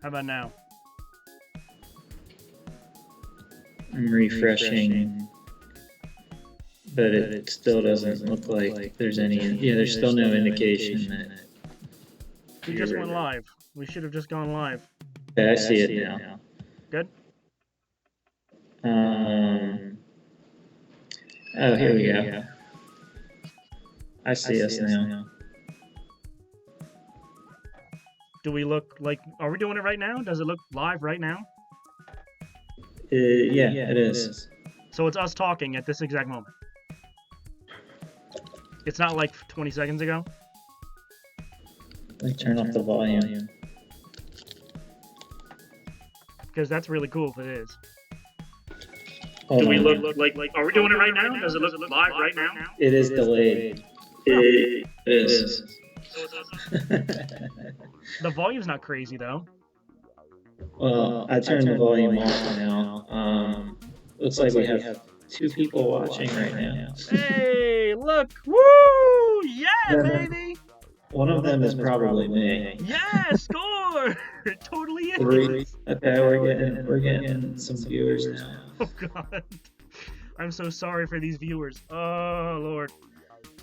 How about now? I'm refreshing, but it still doesn't look like there's any. Yeah, there's still no indication that. We just went live. We should have just gone live. Okay, I see it now. Good. Oh, here we go. I see us now. Do we look like? Are we doing it right now? Does it look live right now? Yeah, it is. So it's us talking at this exact moment. It's not like 20 seconds ago. Let me turn off the volume. Because that's really cool if it is. Do we look like? Are we doing it right now? Does it look live right now? It is delayed. It is. The volume's not crazy though. Well, I turned the volume off now. Looks like we have 2 people watching right now. Hey, look! Woo! Yeah, baby! One of them is probably me. Yeah, score! It totally is. 3. Okay, we're getting some viewers now. Oh God, I'm so sorry for these viewers. Oh Lord.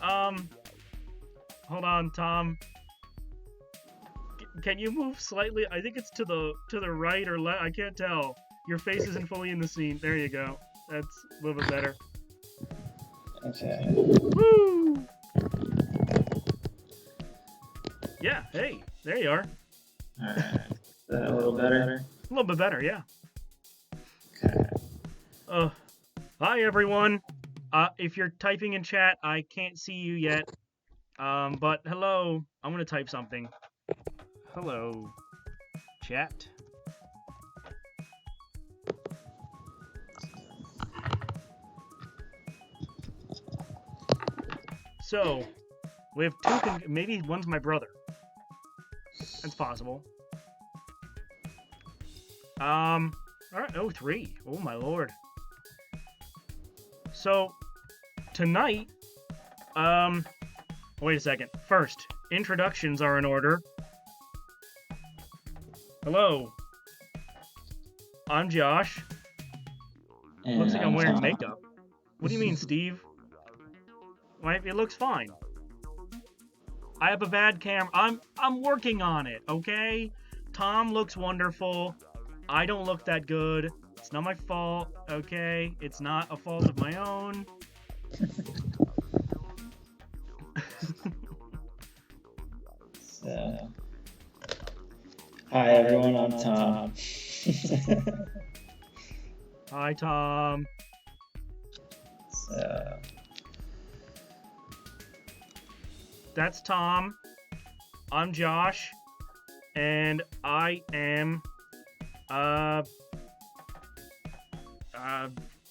Hold on, Tom. Can you move slightly? I think it's to the right or left. I can't tell. Your face isn't fully in the scene. There you go. That's a little bit better. Okay. Woo! Yeah. Hey, there you are. All right. Is that a little better? A little bit better, yeah. Okay. Hi everyone. If you're typing in chat, I can't see you yet. But hello. I'm gonna type something. Hello, chat. So, we have 2. Maybe one's my brother. That's possible. All right. Oh, 3. Oh my lord. So, tonight, wait a second. First, introductions are in order. Hello. I'm Josh. And Looks like I'm wearing makeup. What do you mean, Steve? Why, it looks fine. I have a bad camera. I'm working on it, okay? Tom looks wonderful. I don't look that good. It's not my fault, okay? It's not a fault of my own. So, hi everyone, I'm Tom. Hi, Tom. So, That's Tom. I'm Josh. And I am...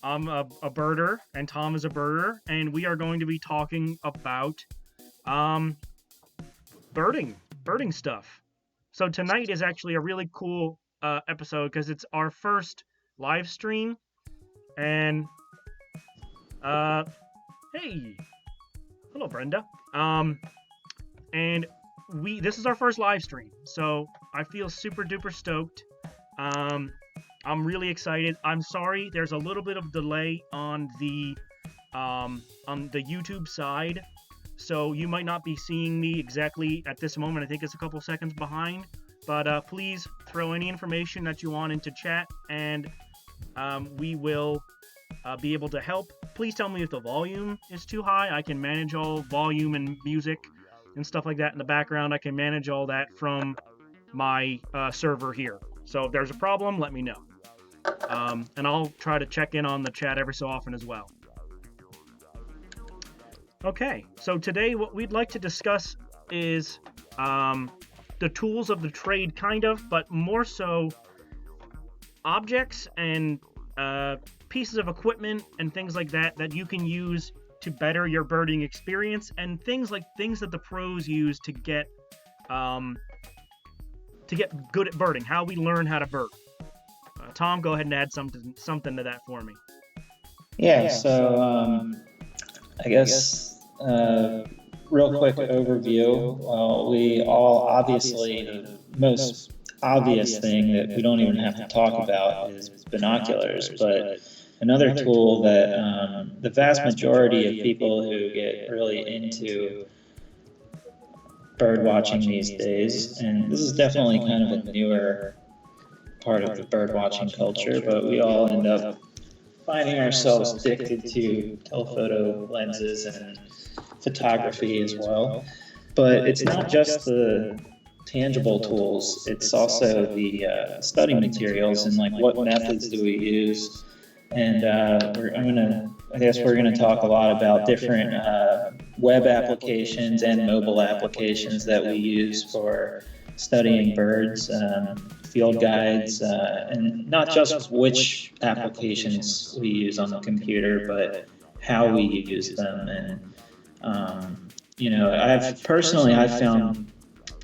I'm a birder, and Tom is a birder, and we are going to be talking about birding stuff. So tonight is actually a really cool episode because it's our first live stream, and hey, hello Brenda. And this is our first live stream, so I feel super duper stoked. I'm really excited. I'm sorry, there's a little bit of delay on the YouTube side, so you might not be seeing me exactly at this moment. I think it's a couple seconds behind, but please throw any information that you want into chat, and we will be able to help. Please tell me if the volume is too high. I can manage all volume and music and stuff like that in the background. I can manage all that from my server here. So if there's a problem, let me know. And I'll try to check in on the chat every so often as well. Okay, so today what we'd like to discuss is the tools of the trade, kind of, but more so objects and pieces of equipment and things like that that you can use to better your birding experience, and things that the pros use to get good at birding. How we learn how to bird. Tom, go ahead and add something to that for me. yeah, so I guess real quick overview. Well, we all obviously, most obvious thing that we don't even have to talk about is binoculars, but another tool that the vast majority of people who get really into bird watching these days, and this is definitely kind of a newer part of the bird watching culture, but we all end up finding ourselves addicted to telephoto lenses and photography as well. But it's not just the tangible tools, it's also the study materials and like what methods do we use. And I guess we're gonna talk a lot about different web applications and mobile applications that we use for studying birds, field guides, and not just which applications we use on the computer, but how we use them. And I've found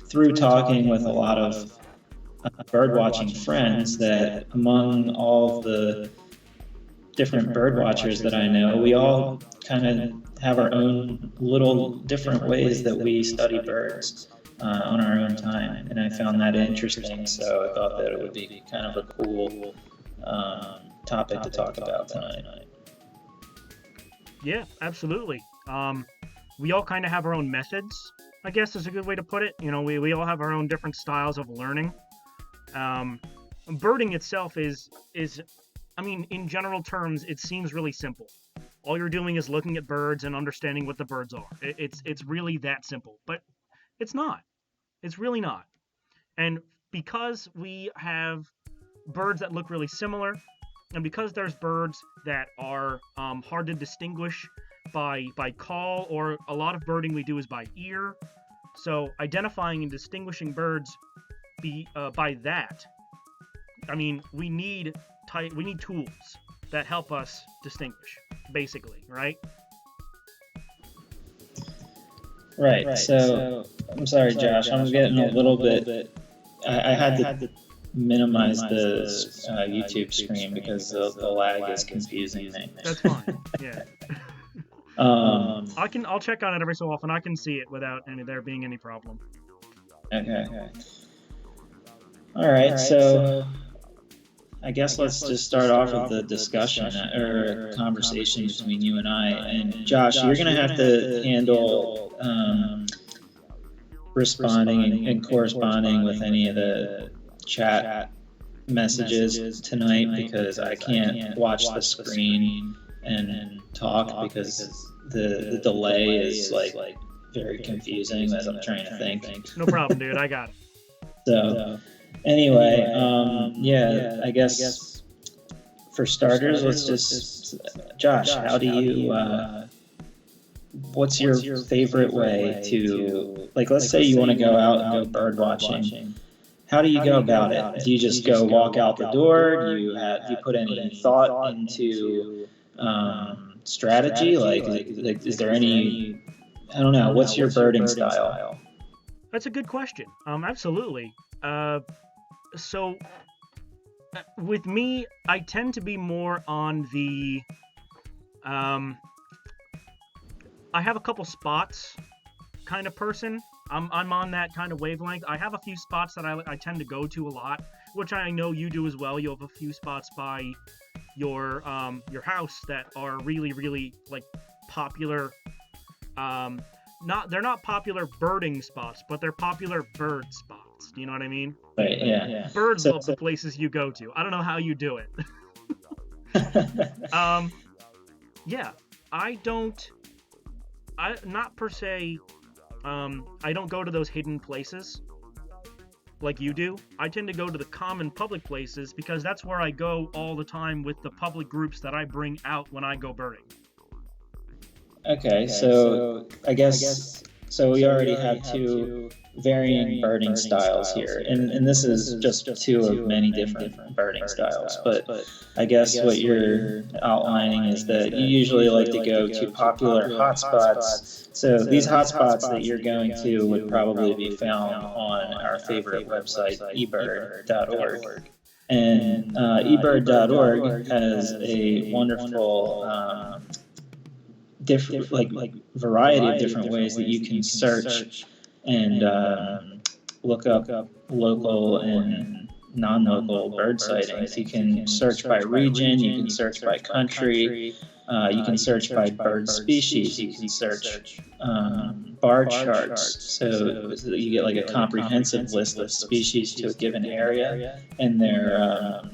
through talking with a lot of bird watching friends that among all the different bird watchers that I know, we all kind of have our own little different ways that we study birds on our own time, and I found that interesting, so I thought that it would be kind of a cool topic to talk about tonight. Yeah, absolutely. We all kind of have our own methods, I guess is a good way to put it. We all have our own different styles of learning. Birding itself is I mean, in general terms, it seems really simple. All you're doing is looking at birds and understanding what the birds are. It's really that simple, but it's not. It's really not. And because we have birds that look really similar, and because there's birds that are hard to distinguish by call, or a lot of birding we do is by ear, so identifying and distinguishing birds by that, I mean, we need tools that help us distinguish, basically, right? Right. So I'm sorry, Josh. I'm getting a little bit. I had to minimize the YouTube screen because the lag is confusing me. That's fine. Yeah. I'll check on it every so often. I can see it without there being any problem. Okay. All right. So I guess let's just start off with the discussion or conversation between you and I. And Josh, you're going to have to handle responding and corresponding with any of the chat messages tonight, because I can't watch the screen and talk because the delay is like very confusing as I'm trying to think. No problem, dude. I got it. So anyway, I guess for starters, let's just, Josh, how do you, what's your favorite way to, like, let's say you want to go out and go bird watching. How do you go about it? Do you just go walk out the door? Do you put any thought into strategy? Like, is there any, I don't know, what's your birding style? That's a good question. Absolutely. So with me, I tend to be more on the, I have a couple spots kind of person. I'm on that kind of wavelength. I have a few spots that I tend to go to a lot, which I know you do as well. You have a few spots by your house that are really, really like popular. They're not popular birding spots, but they're popular bird spots. Do you know what I mean? Right. Yeah. Birds love the places you go to. I don't know how you do it. Yeah, I don't go to those hidden places like you do. I tend to go to the common public places because that's where I go all the time with the public groups that I bring out when I go birding. Okay, so I guess so we already have two varying birding styles here, and this is just two of many different birding styles, but I guess what you're outlining is that you usually like to go to popular hotspots. So these hotspots that you're going to would probably be found on our favorite website, EBird.org. And EBird.org has a wonderful different like variety of different ways that you can search and look up local and non-local bird sightings. You can search by region, you can search by country, you can search by bird species, you can search bar charts, so you get like a comprehensive list of species to a given area, and their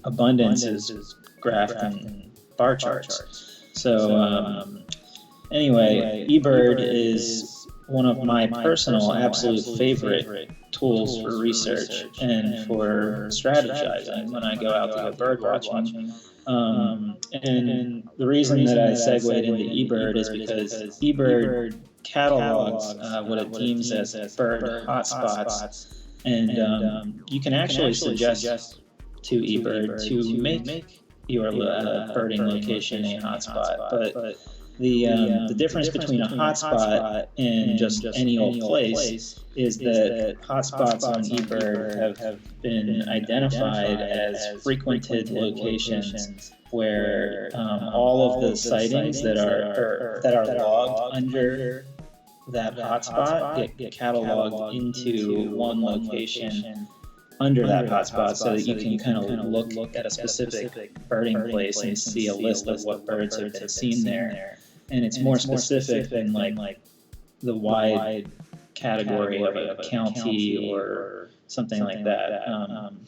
abundance is graphed in bar charts. So anyway, eBird is one of my personal absolute favorite tools for research and for strategizing when I go out to go bird watching. And the reason that I segued into eBird is because eBird catalogs what it deems as bird hotspots, and you can actually suggest to eBird to make your birding location a hotspot. But the difference between a hotspot and just any old place is that hotspots on eBird have been identified as frequented locations where all of the sightings that are logged under that hotspot get cataloged into one location under that hotspot, so that you can kind of look at a specific birding place and see a list of what birds have been seen there. And it's more specific than like the wide category of a county or something like that.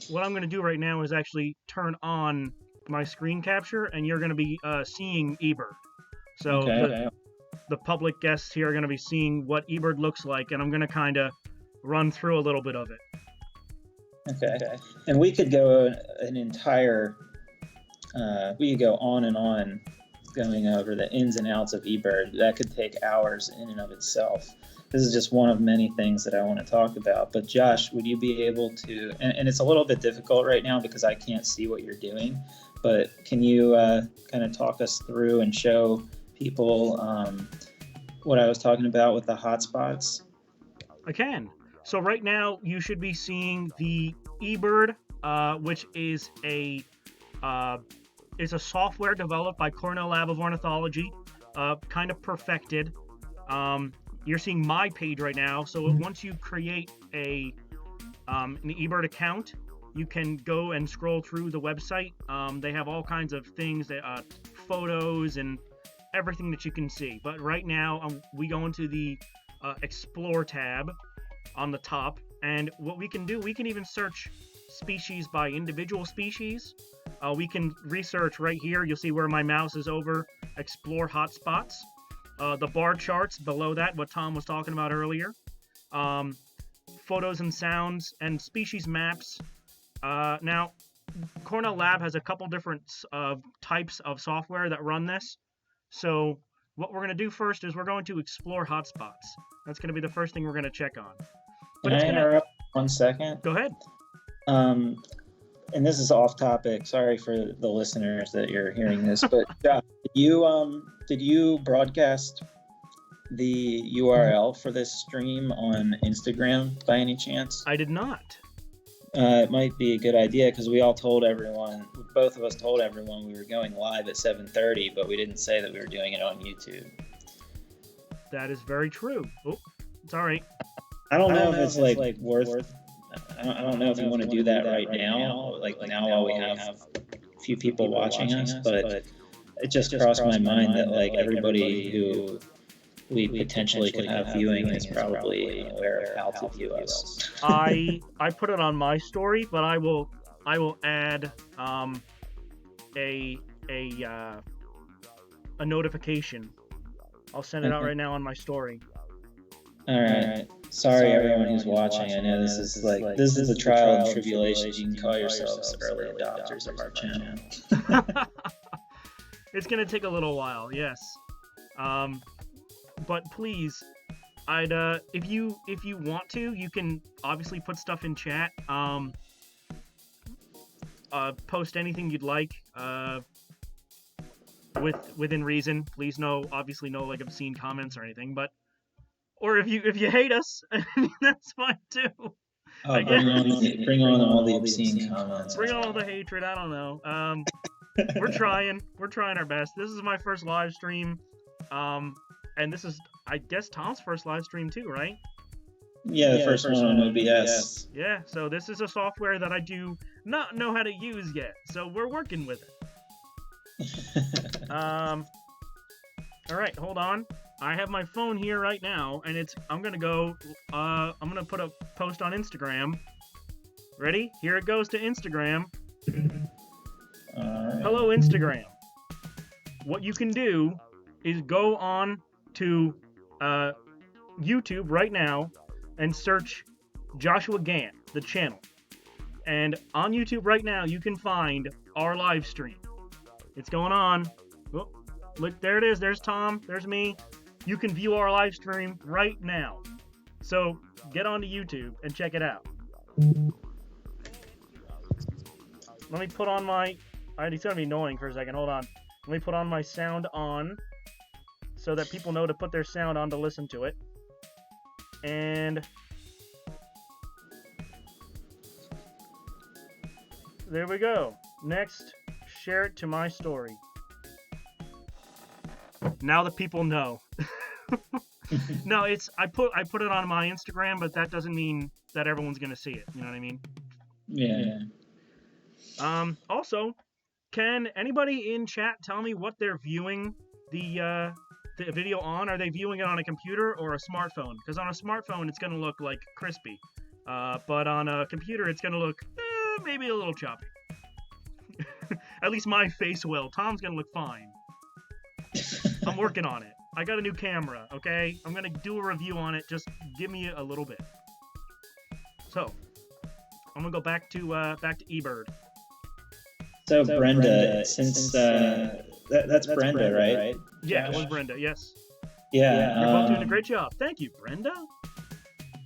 What I'm going to do right now is actually turn on my screen capture, and you're going to be seeing eBird. So the public guests here are going to be seeing what eBird looks like, and I'm going to kind of run through a little bit of it. Okay. And we could go an entire, we could go on and on going over the ins and outs of eBird. That could take hours in and of itself. This is just one of many things that I want to talk about. But Josh, would you be able to, and it's a little bit difficult right now because I can't see what you're doing, but can you kind of talk us through and show people what I was talking about with the hotspots? I can. So right now you should be seeing the eBird, which is a software developed by Cornell Lab of Ornithology, kind of perfected. You're seeing my page right now. So once you create an eBird account, you can go and scroll through the website. They have all kinds of things, photos and everything that you can see. But right now we go into the Explore tab on the top, and what we can do, we can even search species by individual species. We can research right here. You'll see where my mouse is over Explore Hotspots. The bar charts below that, what Tom was talking about earlier. Photos and sounds and species maps. Now, Cornell Lab has a couple different types of software that run this. So what we're going to do first is we're going to explore hotspots. That's going to be the first thing we're going to check on. Can I interrupt 1 second? Go ahead. And this is off topic. Sorry for the listeners that you're hearing this, but did you broadcast the URL for this stream on Instagram by any chance? I did not. It might be a good idea because both of us told everyone we were going live at 7:30, but we didn't say that we were doing it on YouTube. That is very true. Oh, it's all right. I don't know if it's like worth. I don't know if you want to do that right now, like now while we have a few people watching us, but it just crossed my mind that like everybody who we potentially could have viewing is probably aware of how to view us. I put it on my story, but I will add a notification. I'll send it out right now on my story. All right. Sorry everyone who's watching. I know this is the trial and tribulations. You can call yourselves early adopters of our channel. It's gonna take a little while, yes. But please, if you want to, you can obviously put stuff in chat. Post anything you'd like. Within reason. Please obviously no like obscene comments or anything, but. Or if you hate us, that's fine too. Oh, bring on all the obscene comments. Bring on all the hatred. I don't know. We're trying our best. This is my first live stream, and this is, I guess, Tom's first live stream too, right? Yeah, the first one on OBS. Yeah, so this is a software that I do not know how to use yet, so we're working with it. All right, hold on. I have my phone here right now, and I'm gonna go. I'm gonna put a post on Instagram. Ready? Here it goes to Instagram. Hello, Instagram. What you can do is go on to YouTube right now and search Joshua Gant, the channel. And on YouTube right now, you can find our live stream. It's going on. Oh, look, there it is. There's Tom. There's me. You can view our live stream right now. So get onto YouTube and check it out. Let me put on my... It's going to be annoying for a second. Hold on. Let me put on my sound on so that people know to put their sound on to listen to it. And there we go. Next, share it to my story. Now the people know. No, I put it on my Instagram, but that doesn't mean that everyone's gonna see it. You know what I mean? Yeah. Also, can anybody in chat tell me what they're viewing the video on? Are they viewing it on a computer or a smartphone? Because on a smartphone, it's gonna look like crispy, but on a computer, it's gonna look maybe a little choppy. At least my face will. Tom's gonna look fine. I'm working on it. I got a new camera, okay? I'm gonna do a review on it. Just give me a little bit. So, I'm gonna go back to EBird. So Brenda, since that's Brenda, right? Yeah, it was Brenda. Yes. Yeah. You're both doing a great job. Thank you, Brenda.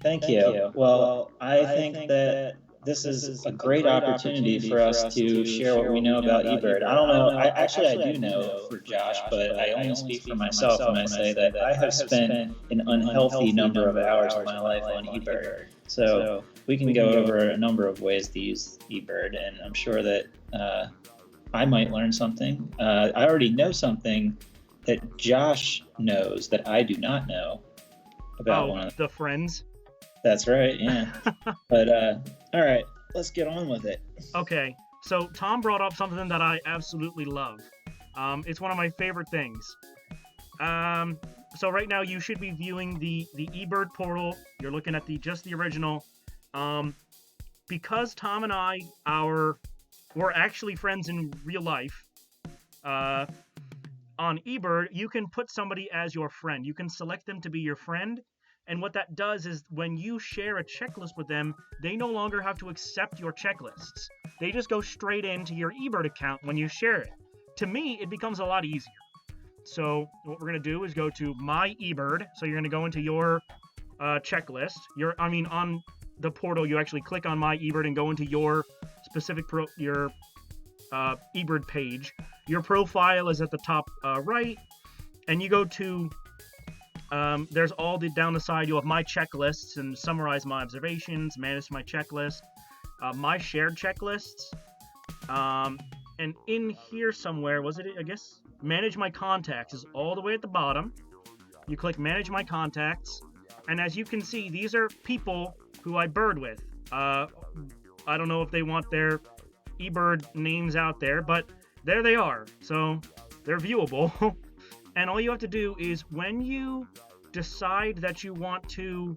Thank you. Well, I think that this is a great opportunity for us to share what we know about eBird. I don't know. I do know for Josh, but I only speak for myself when I say that I have spent an unhealthy number of hours of my life on eBird. So we can go over a number of ways to use eBird, and I'm sure that I might learn something. I already know something that Josh knows that I do not know about one of the friends. That's right, yeah. But, all right, let's get on with it. Okay, so Tom brought up something that I absolutely love. It's one of my favorite things. So right now you should be viewing the EBird Portal. You're looking at just the original. Because Tom and I, we're actually friends in real life. On eBird, you can put somebody as your friend. You can select them to be your friend. And what that does is when you share a checklist with them, they no longer have to accept your checklists. They just go straight into your eBird account when you share it. To me, it becomes a lot easier. So what we're going to do is go to My eBird. So you're going to go into your checklist. On the portal, you actually click on My eBird and go into your specific eBird page. Your profile is at the top right, and you go to there's all down the side. You'll have My checklists and summarize my observations, manage my checklist, my shared checklists, and in here somewhere, manage my contacts is all the way at the bottom. You click manage my contacts, and as you can see, these are people who I bird with. I don't know if they want their eBird names out there, but there they are. So they're viewable. And all you have to do is when you decide that you want to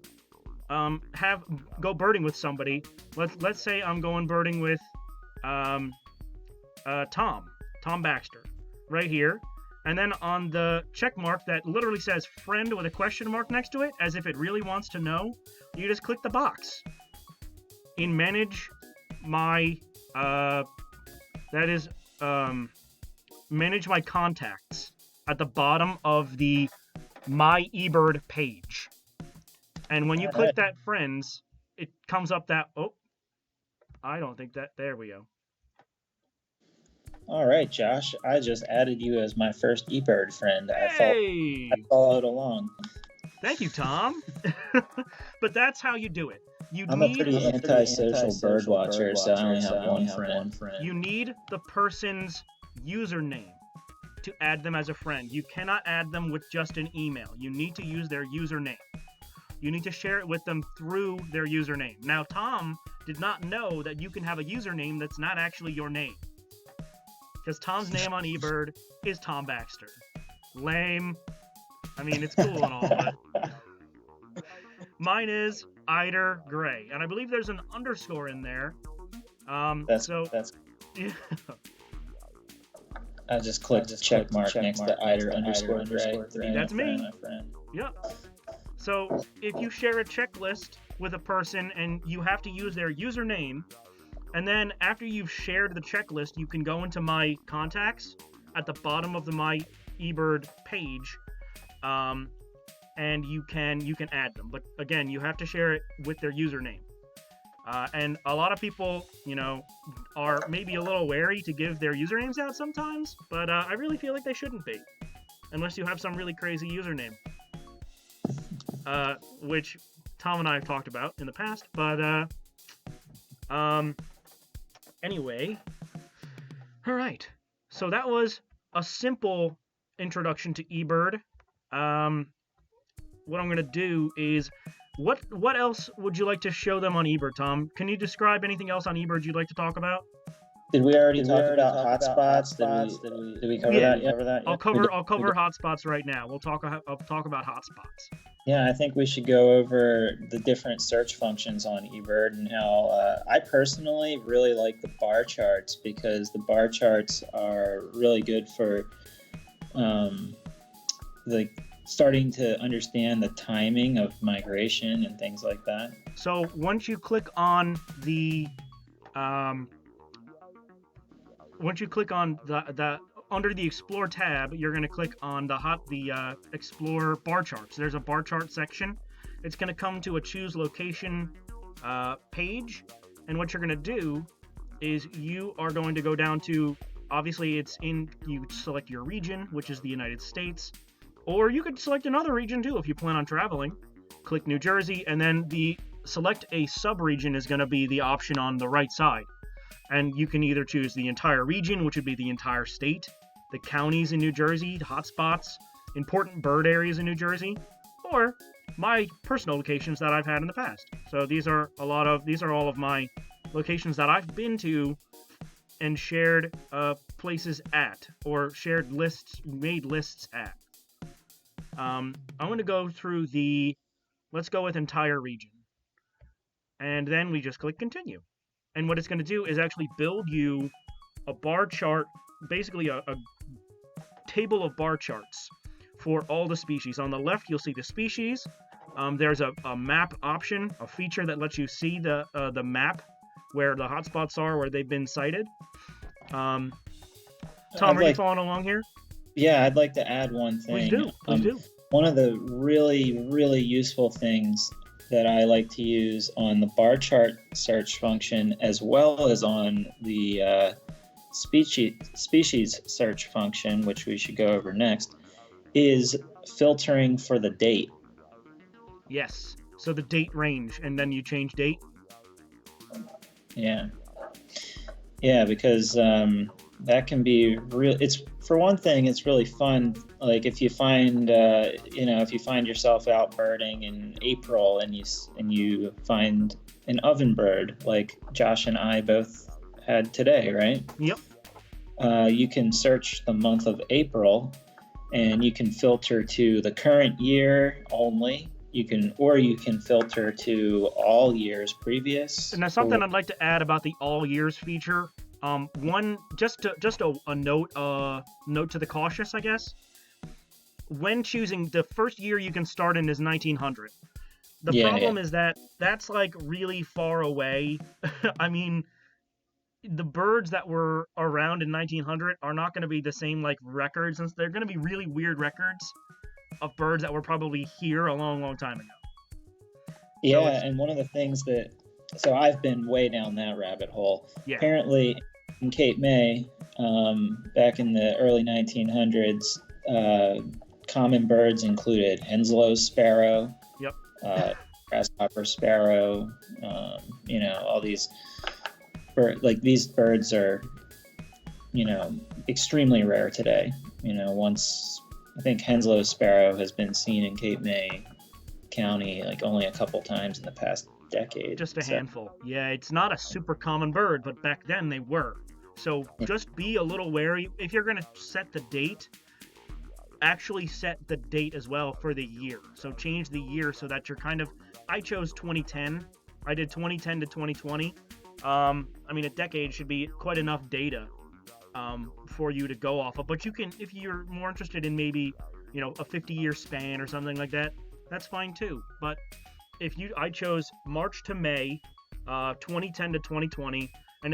go birding with somebody, let's say I'm going birding with Tom Baxter, right here. And then on the check mark that literally says friend with a question mark next to it, as if it really wants to know, you just click the box. In manage my, manage my contacts at the bottom of the My eBird page. And when you click that friends, it comes up that, there we go. All right, Josh, I just added you as my first eBird friend. Hey! I followed along. Thank you, Tom. But that's how you do it. I'm a pretty antisocial bird watcher, so I only have one friend. You need the person's username to add them as a friend. You cannot add them with just an email. You need to use their username. You need to share it with them through their username. Now, Tom did not know that you can have a username that's not actually your name. Because Tom's name on eBird is Tom Baxter. Lame. I mean, it's cool and all, but mine is Eider Gray, and I believe there's an underscore in there. That's yeah. I just clicked check mark next to Eider underscore Gray. That's me. My friend. Yep. So if you share a checklist with a person and you have to use their username, and then after you've shared the checklist, you can go into my contacts at the bottom of the My eBird page, and you can add them. But again, you have to share it with their username. And a lot of people, are maybe a little wary to give their usernames out sometimes, but I really feel like they shouldn't be, unless you have some really crazy username, which Tom and I have talked about in the past. But anyway, all right. So that was a simple introduction to eBird. What I'm going to do is, what else would you like to show them on eBird, Tom? Can you describe anything else on eBird you'd like to talk about? Did we already talk about hotspots? Did we cover that yet? I'll cover hotspots right now. I'll talk about hotspots. Yeah, I think we should go over the different search functions on eBird and how I personally really like the bar charts, because the bar charts are really good for starting to understand the timing of migration and things like that. So once you click on the under the Explore tab, you're going to click on the Explore bar charts. There's a bar chart section. It's going to come to a choose location page, and what you're going to do is you are going to go down to, obviously you select your region, which is the United States, or you could select another region too if you plan on traveling. Click New Jersey, and then the select a sub-region is going to be the option on the right side. And you can either choose the entire region, which would be the entire state, the counties in New Jersey, hotspots, important bird areas in New Jersey, or my personal locations that I've had in the past. So these are all of my locations that I've been to and shared places at, or made lists at. I'm going to go through let's go with entire region. And then we just click continue. And what it's going to do is actually build you a bar chart, basically a table of bar charts for all the species. On the left, you'll see the species. There's a map option, a feature that lets you see the map where the hotspots are, where they've been cited. Tom, are you following along here? Yeah, I'd like to add one thing. Please do. One of the really, really useful things that I like to use on the bar chart search function, as well as on the species search function, which we should go over next, is filtering for the date. Yes. So the date range, and then you change date. Yeah, because that can be real. For one thing, it's really fun. Like if you find yourself out birding in April and you find an oven bird, like Josh and I both had today, right? Yep. You can search the month of April, and you can filter to the current year only. You can filter to all years previous. And that's something I'd like to add about the all years feature. Just a note to the cautious, I guess. When choosing, the first year you can start in is 1900. The problem is that that's like really far away. I mean, the birds that were around in 1900 are not going to be the same like records, since they're going to be really weird records of birds that were probably here a long, long time ago. Yeah, and one of the things so I've been way down that rabbit hole. Yeah. Apparently, in Cape May, back in the early 1900s, common birds included Henslow's sparrow, grasshopper sparrow, all these these birds are, extremely rare today. Once I think Henslow's sparrow has been seen in Cape May County like only a couple times in the past decade. Just a handful. Yeah, it's not a super common bird, but back then they were. So just be a little wary. If you're going to set the date, actually set the date as well for the year. So change the year so that you're kind of, I chose 2010. I did 2010 to 2020. I mean, a decade should be quite enough data for you to go off of. But you can, if you're more interested in maybe, a 50-year span or something like that, that's fine too. But I chose March to May, 2010 to 2020, and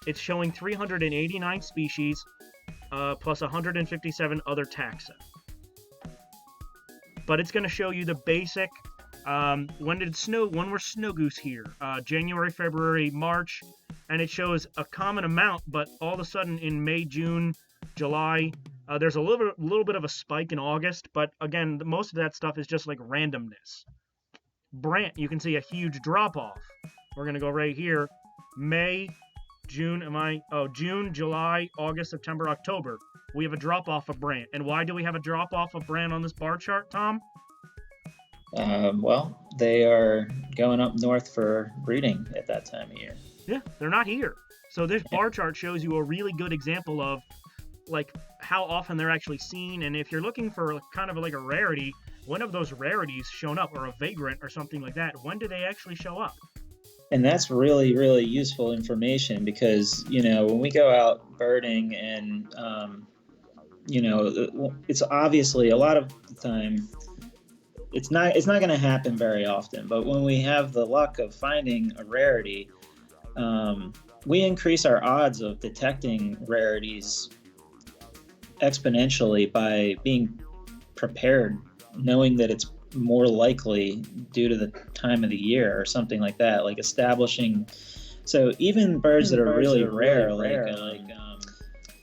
it's showing 389 species, plus 157 other taxa. But it's going to show you the basic, when were snow goose here? January, February, March, and it shows a common amount, but all of a sudden in May, June, July, there's a little bit of a spike in August, but again, most of that stuff is just like randomness. Brant, you can see a huge drop off. We're going to go right here. May, June, June, July, August, September, October. We have a drop off of Brant. And why do we have a drop off of Brant on this bar chart, Tom? Well, they are going up north for breeding at that time of year. Yeah, they're not here. So this bar chart shows you a really good example of like how often they're actually seen. And if you're looking for kind of like a rarity, when have those rarities shown up, or a vagrant or something like that? When do they actually show up? And that's really, really useful information because, when we go out birding and, it's obviously a lot of the time, it's not going to happen very often. But when we have the luck of finding a rarity, we increase our odds of detecting rarities exponentially by being prepared, knowing that it's more likely due to the time of the year or something like that, like establishing. So even birds that are really rare,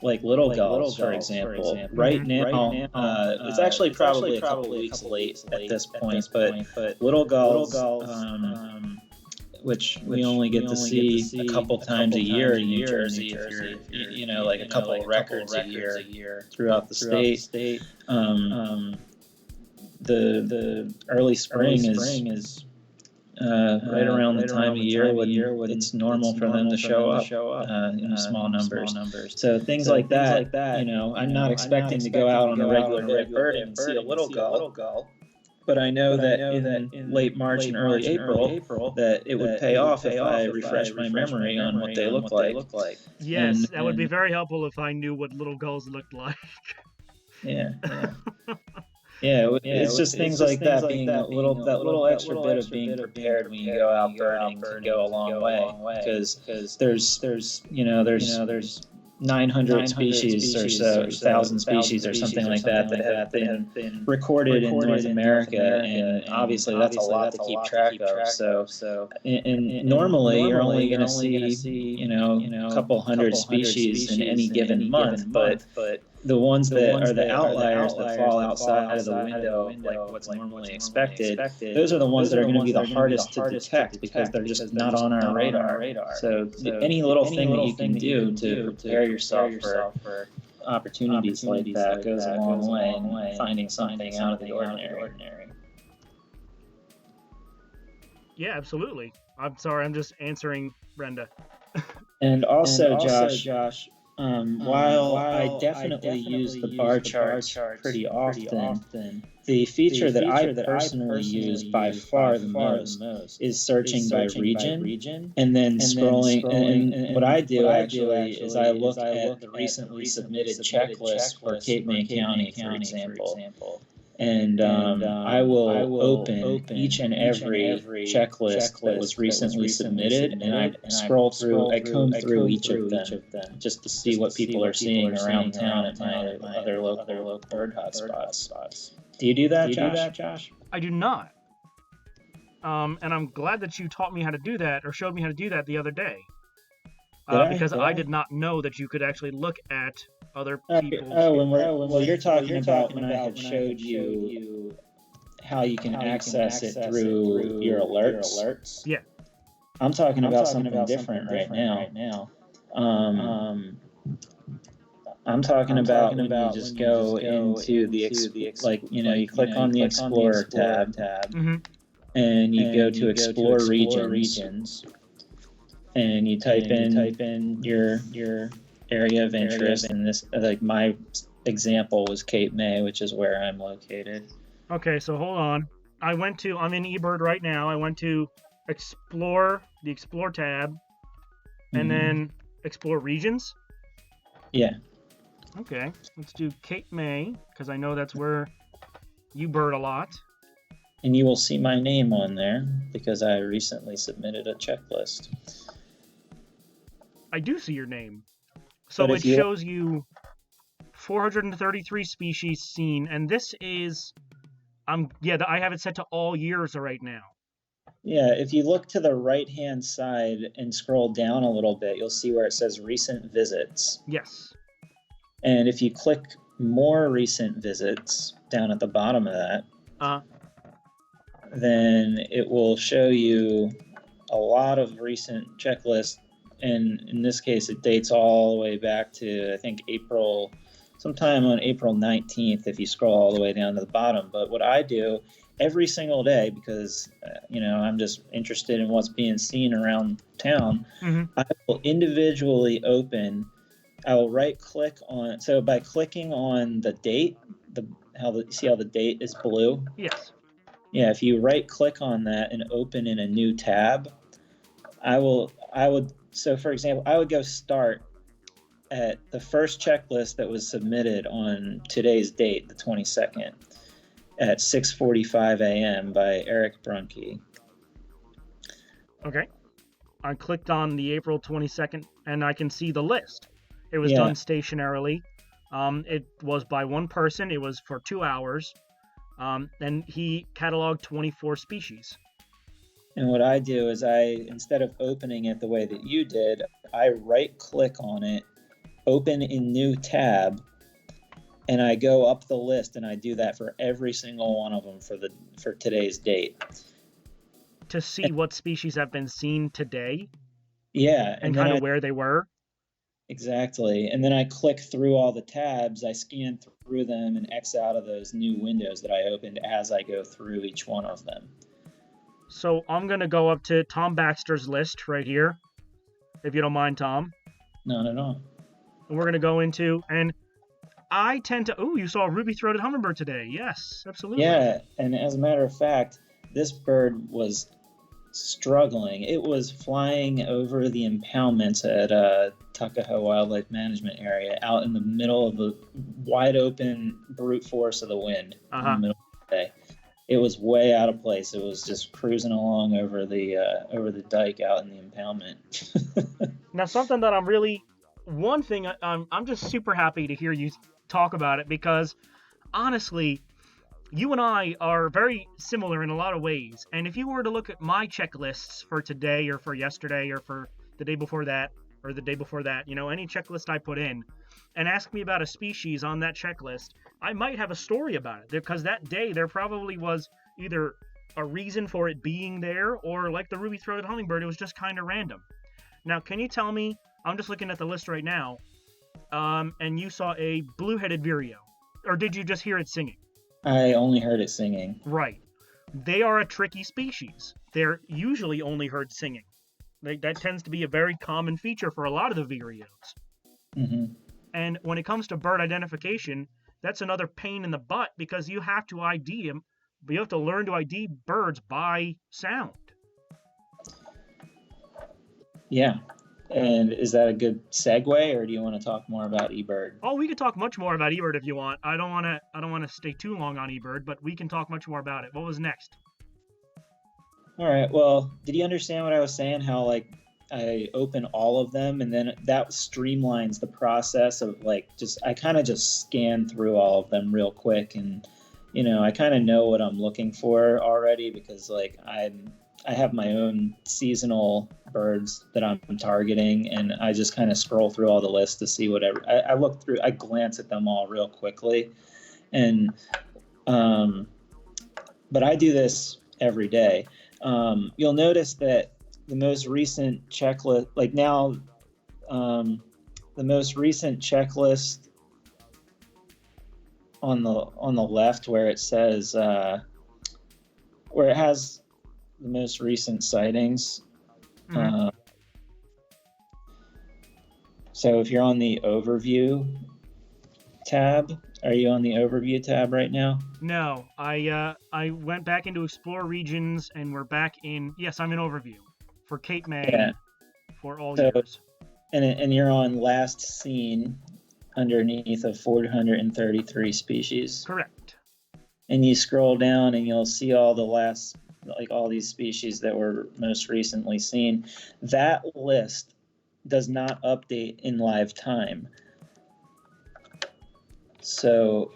like little gulls, for example, right now, it's actually probably a couple of weeks late at this point, but little gulls, which we only get to see a couple times a year in New Jersey, if you're, like a couple of records a year throughout the state. The early spring is right around the time of year when it's normal for them to show up in small numbers. So things like that, I'm not expecting to go out on a regular red bird and see a little gull. But I know that in late March and early April, that it would pay off if I refresh my memory on what they look like. Yes, that would be very helpful if I knew what little gulls looked like. Yeah. Yeah, it's just things like that, being that little extra bit of being prepared when you go out birding can go a long way, because there's 900 species or so, 1,000 species or something like that have been recorded in North America, and obviously that's a lot to keep track of. So, and normally you're only going to see a couple hundred species in any given month, but the ones that are the outliers that fall outside of the window, like what's normally expected, those are the ones that are going to be the hardest to detect because they're just not on our radar. So any little thing that you can do to prepare yourself for opportunities like that goes a long way in finding something out of the ordinary. Yeah, absolutely. I'm sorry, I'm just answering Brenda. And also, Josh, while I definitely use the bar charts pretty often, the feature that I personally use by far the most is searching by region and then scrolling. And what I do actually is I look at the recently submitted checklist for Cape May County, for example. And I will open each and every checklist that was recently submitted, and I comb through each of them just to see what people are seeing around town at my other local bird hotspots. Do you do that, Josh? I do not. And I'm glad that you taught me how to do that, or showed me how to do that the other day. Because I did not know that you could actually look at other people's... You're talking about when I had showed you how you can access it through your alerts. Yeah. I'm talking about something different right now. I'm talking about when you just go into you click on the Explorer tab, Mm-hmm. and you go to Explore Regions, and you type in your area of interest, and this, like my example was Cape May, which is where I'm located. Okay, so hold on. I'm in eBird right now. I went to Explore, the Explore tab, and then Explore Regions. Yeah. Okay, let's do Cape May, because I know that's where you bird a lot. And you will see my name on there because I recently submitted a checklist. I do see your name. So it shows you 433 species seen, and this is, I have it set to all years right now. Yeah, if you look to the right-hand side and scroll down a little bit, you'll see where it says recent visits. Yes. And if you click more recent visits down at the bottom of that, then it will show you a lot of recent checklists. And in this case, it dates all the way back to, I think, sometime on April 19th, if you scroll all the way down to the bottom. But what I do every single day, because, I'm just interested in what's being seen around town, I will individually I will right click on, so by clicking on the date, see how the date is blue? Yes. Yeah, if you right click on that and open in a new tab, so for example, I would go start at the first checklist that was submitted on today's date, the 22nd, at 6:45 a.m. by Eric Brunke. Okay. I clicked on the April 22nd, and I can see the list. It was done stationarily. It was by one person. It was for 2 hours. And he cataloged 24 species. And what I do is instead of opening it the way that you did, I right-click on it, open in new tab, and I go up the list, and I do that for every single one of them for today's date. To see what species have been seen today? Yeah. And kind of where they were? Exactly. And then I click through all the tabs, I scan through them and X out of those new windows that I opened as I go through each one of them. So I'm going to go up to Tom Baxter's list right here, if you don't mind, Tom. Not at all. And we're going to go into, and I tend to, you saw a ruby-throated hummingbird today. Yes, absolutely. Yeah, and as a matter of fact, this bird was struggling. It was flying over the impoundments at Tuckahoe Wildlife Management Area, out in the middle of the wide open brute force of the wind in the middle of the day. It was way out of place. It was just cruising along over the dike out in the impoundment. Now, something that I'm just super happy to hear you talk about it, because honestly, you and I are very similar in a lot of ways. And if you were to look at my checklists for today or for yesterday or for the day before that or the day before that, any checklist I put in, and ask me about a species on that checklist, I might have a story about it, because that day there probably was either a reason for it being there, or like the ruby-throated hummingbird, it was just kind of random. Now, can you tell me, I'm just looking at the list right now, and you saw a blue-headed vireo, or did you just hear it singing? I only heard it singing. Right. They are a tricky species. They're usually only heard singing. That tends to be a very common feature for a lot of the vireos. Mm-hmm. And when it comes to bird identification, that's another pain in the butt, because you have to ID them, but you have to learn to ID birds by sound. Yeah. And is that a good segue, or do you want to talk more about eBird? Oh, we could talk much more about eBird if you want. I don't want to stay too long on eBird, but we can talk much more about it. What was next? All right. Well, did you understand what I was saying? How I open all of them, and then that streamlines the process of I kind of just scan through all of them real quick, and I kind of know what I'm looking for already, because I have my own seasonal birds that I'm targeting, and I just kind of scroll through all the lists to see whatever I glance at them all real quickly, and but I do this every day. You'll notice that the most recent checklist, the most recent checklist on the left where it says where it has the most recent sightings. Mhm. So if you're on the overview tab, are you on the overview tab right now? No, I went back into explore regions and we're back in. Yes, I'm in overview for Cape May Yeah. for all So years. and you're on last seen underneath of 433 species. Correct. And you scroll down and you'll see all the last, like all these species that were most recently seen. That list does not update in live time. So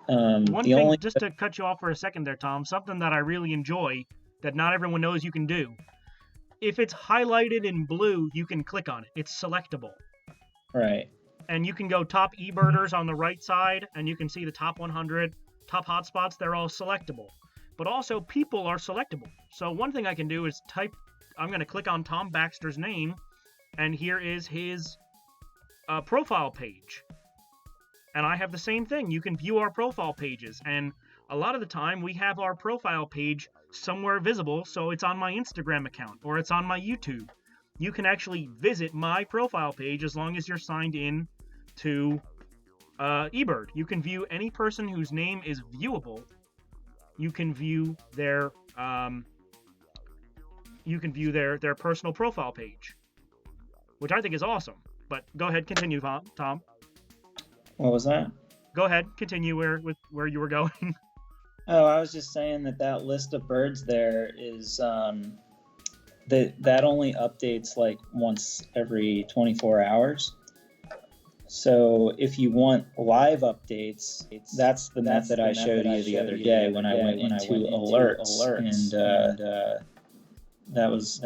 One thing, just to cut you off for a second there, Tom, something that I really enjoy that not everyone knows you can do. If it's highlighted in blue, you can click on it. It's selectable. Right. And you can go top eBirders on the right side, and you can see the top 100, top hotspots. They're all selectable. But also, people are selectable. So one thing I can do is I'm going to click on Tom Baxter's name, and here is his profile page. And I have the same thing. You can view our profile pages. And a lot of the time, we have our profile page somewhere visible, so it's on my Instagram account or it's on my YouTube. You can actually visit my profile page as long as you're signed in to eBird. You can view any person whose name is viewable. You can view their their personal profile page, which I think is awesome. But go ahead, continue, Tom. What was that? Go ahead, continue where you were going. Oh, I was just saying that list of birds there is that only updates like once every 24 hours. So if you want live updates, that's the method I showed you the other day when I went into alerts, and that was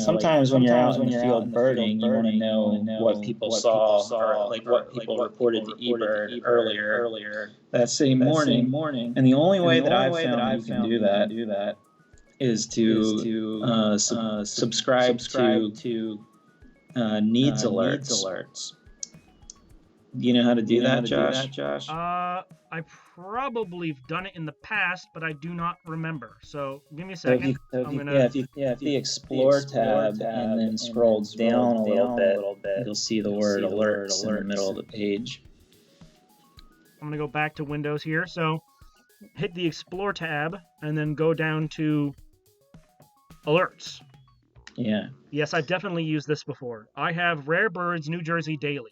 sometimes when you're out in the field birding, you want to know what people saw or like what people reported to eBird earlier that same morning. And the only way that I've found you can do that is to subscribe to needs alerts. Do you know how to do that, Josh? I probably have done it in the past, but I do not remember. So give me a second. If you the Explore tab and then scroll down a little bit, you'll see the word alerts in the middle of the page. I'm going to go back to Windows here. So hit the Explore tab and then go down to alerts. Yeah. Yes, I've definitely used this before. I have Rare Birds New Jersey Daily.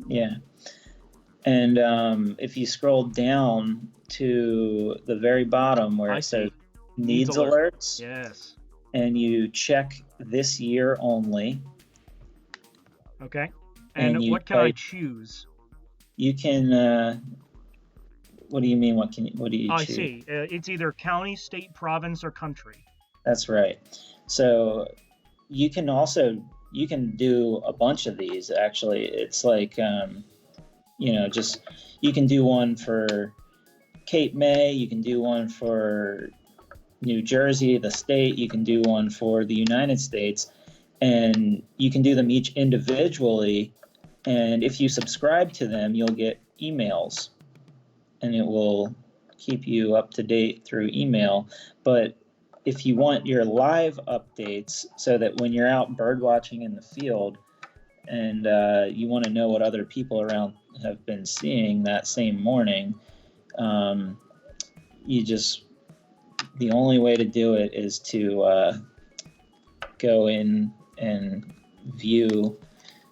Yeah. And if you scroll down to the very bottom where it says needs alerts, yes, and you check this year only. Okay. And what can I choose? You can. What do you mean? What do you choose? I see. It's either county, state, province, or country. That's right. So you can do a bunch of these. Actually, it's like just you can do one for Cape May. You can do one for New Jersey, the state. You can do one for the United States, and you can do them each individually. And if you subscribe to them, you'll get emails, and it will keep you up to date through email. But if you want your live updates so that when you're out bird watching in the field and you want to know what other people around have been seeing that same morning, the only way to do it is to go in and view.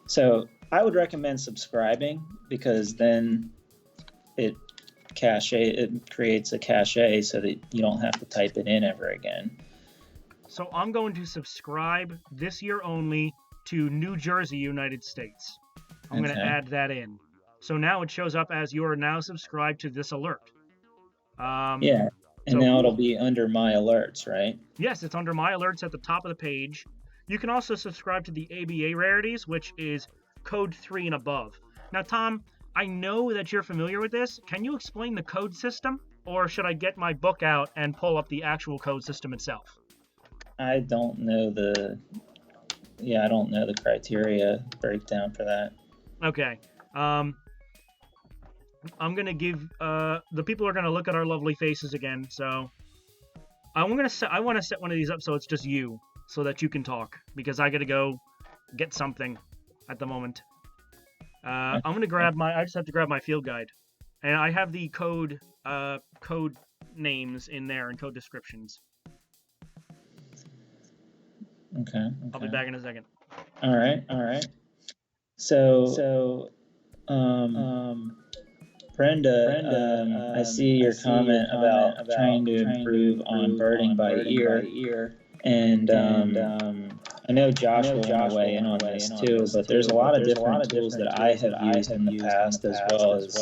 So I would recommend subscribing, because then it creates a cache so that you don't have to type it in ever again. So I'm going to subscribe this year only to New Jersey, United States. I'm going to add that in. So now it shows up as you are now subscribed to this alert. And now it'll be under my alerts, right? Yes, it's under my alerts at the top of the page. You can also subscribe to the ABA rarities, which is code 3 and above. Now, Tom, I know that you're familiar with this. Can you explain the code system? Or should I get my book out and pull up the actual code system itself? I don't know the criteria breakdown for that. Okay. I'm gonna give the people are gonna look at our lovely faces again. So I want to set one of these up so it's just you, so that you can talk because I gotta go get something at the moment. I'm gonna grab my. I just have to grab my field guide, and I have the code names in there and code descriptions. Okay. I'll be back in a second. All right. So, Brenda, I see your comment about trying to improve on birding by ear, and I know Josh will weigh in on this too. But there's a lot of different tools that I have used in the past, as well as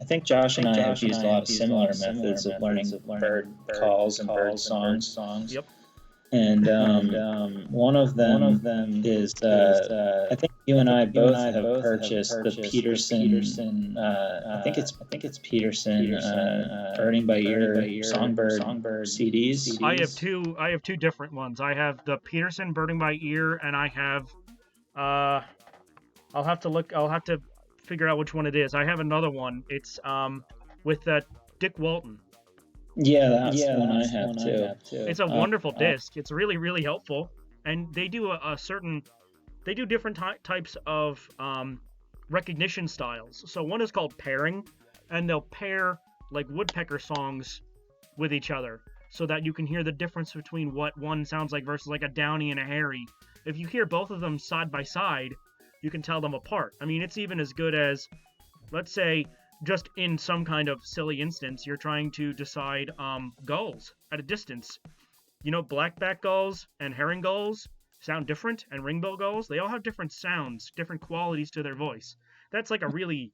I think Josh and I have used a lot of similar methods of learning bird calls and bird songs. Yep. And one of them is I think you and I both have purchased the Peterson. I think it's Peterson birding by ear songbird CDs. I have two different ones. I have the Peterson birding by ear, and I have I'll have to figure out which one it is. I have another one. It's with Dick Walton. Yeah, that's the one I have too. It's a wonderful disc. It's really, really helpful, and they do they do different types of recognition styles. So one is called pairing, and they'll pair like woodpecker songs with each other, so that you can hear the difference between what one sounds like versus like a downy and a hairy. If you hear both of them side by side, you can tell them apart. I mean, it's even as good as, let's say, just in some kind of silly instance, you're trying to decide gulls at a distance. You know, blackback gulls and herring gulls sound different, and ringbill gulls, they all have different sounds, different qualities to their voice. That's like a really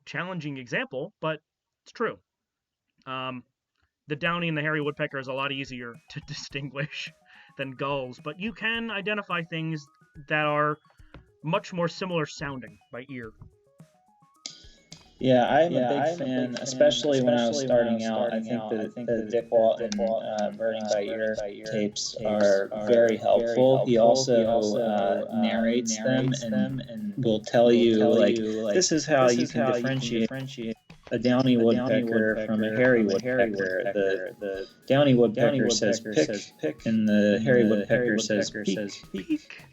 challenging example, but it's true. The downy and the hairy woodpecker is a lot easier to distinguish than gulls, but you can identify things that are much more similar sounding by ear. Yeah, I'm a big fan, especially when I was starting out. I think the Dick Walton birding by ear tapes are very helpful. He also narrates them and will tell you, like, this is how you can differentiate a downy woodpecker from a hairy woodpecker. The downy woodpecker says pick, and the hairy woodpecker says peek.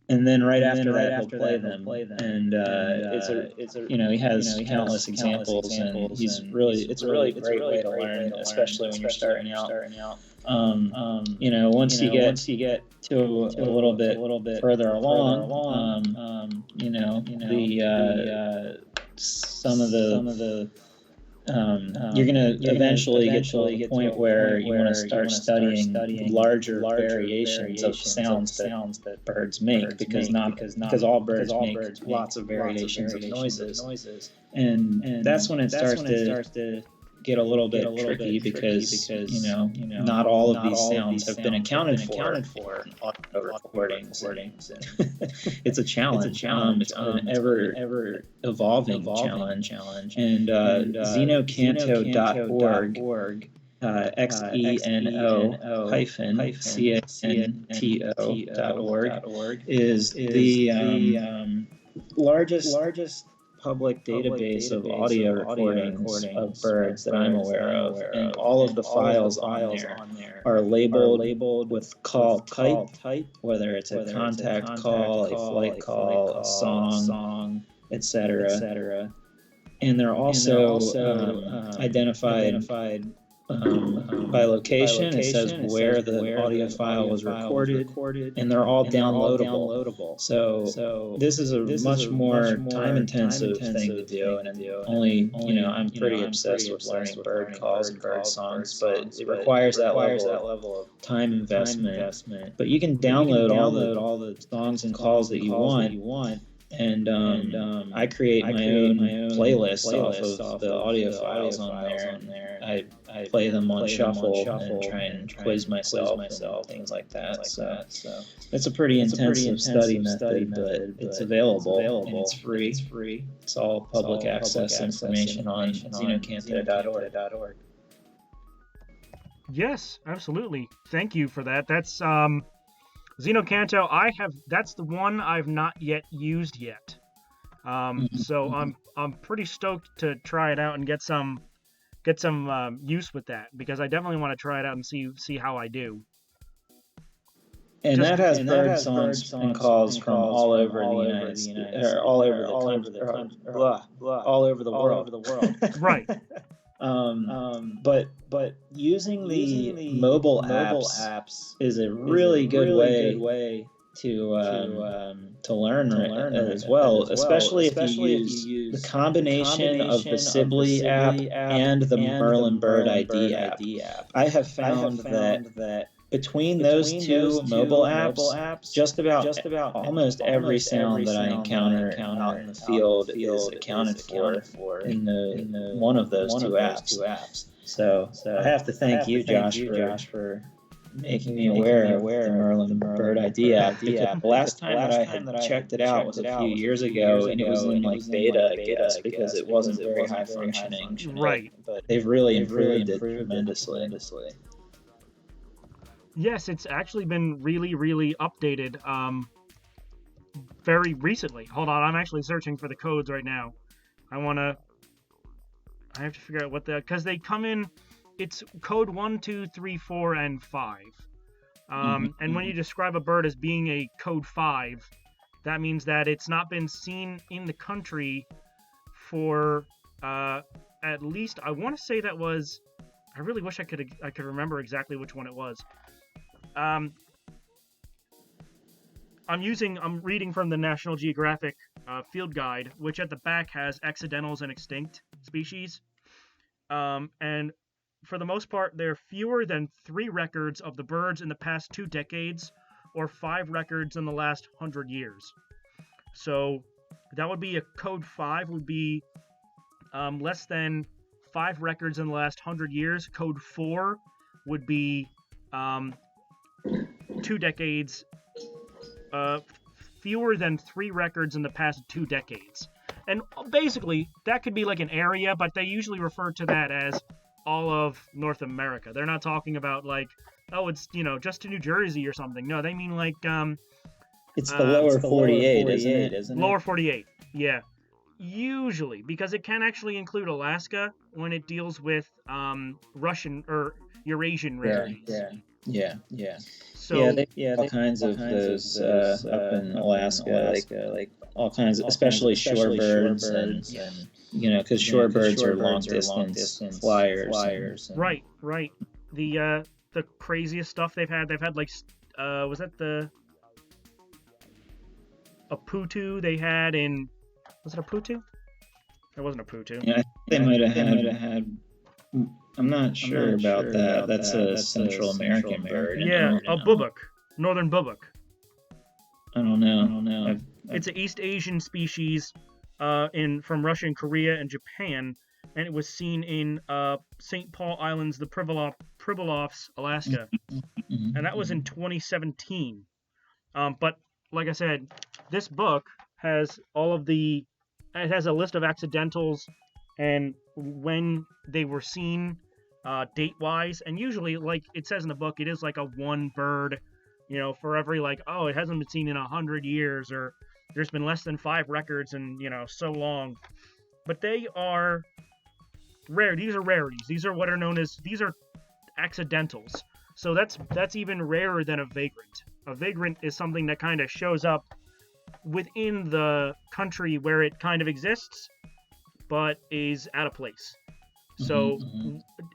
And then right after that, he'll play them. And it's a he has countless examples, and it's a really great way to learn, especially when you're starting out. Once you get to a little bit further along, some of the you're going to eventually get to a point where you want to start studying larger variations of sounds that birds make, because all birds make lots of variations of noises, and that's when it starts to get a little bit tricky, because not all of these sounds have been accounted for in audio recordings. It's a challenge. It's an ever evolving challenge. And xenocanto.org, xeno-canto.org is the largest public database of audio recordings of birds that I'm aware of, and all of the files on there are labeled with call type, whether it's a contact call, a flight call, a song, etc. And they're also identified by location. It says where the audio file was recorded, and they're all downloadable. So this is a much more time-intensive thing to do, and I'm pretty obsessed with learning bird calls and bird songs, but it requires that level of time investment. But you can download all the songs and calls that you want. And I create my own playlist off of the audio files on there. I play them on shuffle and try and quiz myself and things like that. So it's a pretty intensive study method, but it's available and it's free. It's all public access information on xenocanto.org. Yes, absolutely. Thank you for that. That's Xenocanto. That's the one I've not yet used yet. So I'm pretty stoked to try it out and get some use with that, because I definitely want to try it out and see how I do. And that has bird songs and calls from all over the United States, or all over the country, all over the world. Right. But using the mobile apps is a really good way to learn as well, especially if you use the combination of the Sibley app and the Merlin Bird ID app. I have found that between those two mobile apps, just about almost every sound that I encounter out in the field is accounted for in the one of those two apps. So I have to thank you, Josh, for making me aware of the Merlin Bird ID app. The last time that I had checked it out was a few years ago, and it was in like beta, I guess, because it wasn't very high functioning. Right. But they've really improved it tremendously. Yes, it's actually been really updated very recently. Hold on, I'm actually searching for the codes right now. I have to figure out what because they come in. It's code 1, 2, 3, 4, and 5. And when you describe a bird as being a code 5, that means that it's not been seen in the country for at least, I want to say that was. I really wish I could remember exactly which one it was. I'm reading from the National Geographic Field Guide, which at the back has accidentals and extinct species. And for the most part, there are fewer than 3 records of the birds in the past 2 decades, or 5 records in the last 100 years. So that would be a code 5 would be less than 5 records in the last 100 years. Code 4 would be 2 decades, fewer than 3 records in the past 2 decades. And basically, that could be like an area, but they usually refer to that as all of North America. They're not talking about like, oh, it's, just to New Jersey or something. No, they mean like... it's the lower 48, isn't it? Lower 48, yeah. Usually, because it can actually include Alaska when it deals with Russian or Eurasian rarities. Yeah. So they all kinds of those up in Alaska, like all kinds of, especially shorebirds, and because shorebirds are long distance flyers. Right. The craziest stuff they've had like was that a putu they had in? Was it a putu? It wasn't a putu. Yeah, I think they might have had. I'm not sure about that. That's a Central American bird. Yeah, a bubuk, northern bubuk. I don't know. It's an East Asian species from Russia and Korea and Japan, and it was seen in St. Paul Islands, the Pribilofs, Alaska, and that was in 2017. But like I said, this book has it has a list of accidentals and when they were seen date-wise, and usually, like it says in the book, it is like a one bird, for every like, oh, it hasn't been seen in 100 years, or there's been less than 5 records in so long. But they are rare. These are rarities. These are what are known as, these are accidentals. So that's even rarer than a vagrant. A vagrant is something that kind of shows up within the country where it kind of exists, but is out of place. So,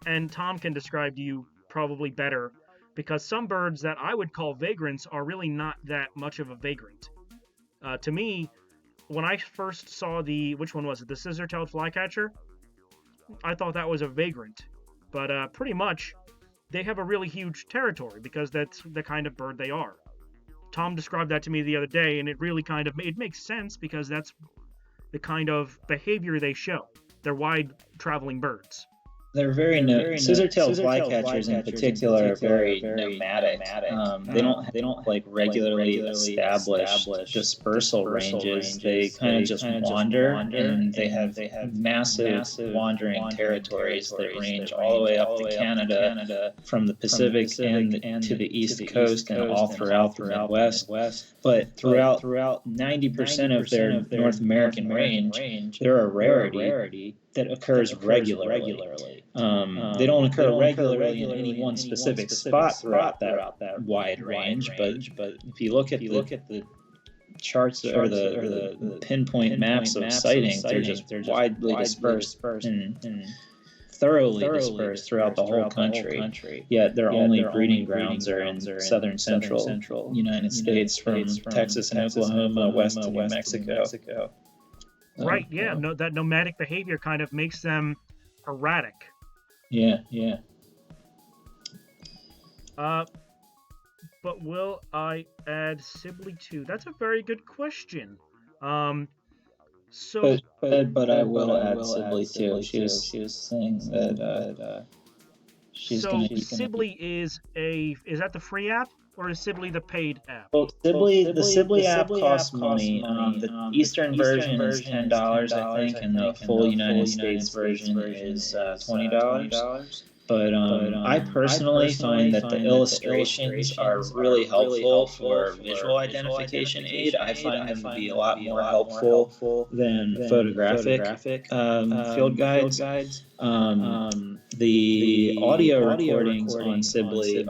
and Tom can describe to you probably better, because some birds that I would call vagrants are really not that much of a vagrant. To me, when I first saw which one was it? The scissor-tailed flycatcher? I thought that was a vagrant. But pretty much, they have a really huge territory because that's the kind of bird they are. Tom described that to me the other day, and it really it makes sense because that's the kind of behavior they show. They're wide-traveling birds. They're very scissor-tailed flycatchers in particular are very nomadic. They don't like regularly establish dispersal ranges. They kind of just wander, and they have massive wandering territories that range all the way up to Canada, from the Pacific and to the East Coast, and all throughout the Midwest. But throughout 90% of their North American range, they're a rarity that occurs regularly. They don't occur regularly in any one specific spot throughout that wide range, but if you look at the charts or the pinpoint maps of sightings, they're just widely dispersed and thoroughly dispersed throughout the whole country. Yet their only breeding grounds are in southern central United States, from Texas and Oklahoma west to New Mexico. Right, yeah. No, that nomadic behavior kind of makes them erratic. Yeah. But will I add Sibley too? That's a very good question. So, but I will add Sibley too. She was saying that she's so gonna. Sibley is that the free app, or is Sibley the paid app? Well, the Sibley app costs money. The Eastern version is $10, I think, and the full United States version is $20. But I personally find that the illustrations are really helpful for visual identification aid. I find them to be a lot more helpful than photographic field guides. The audio recordings on Sibley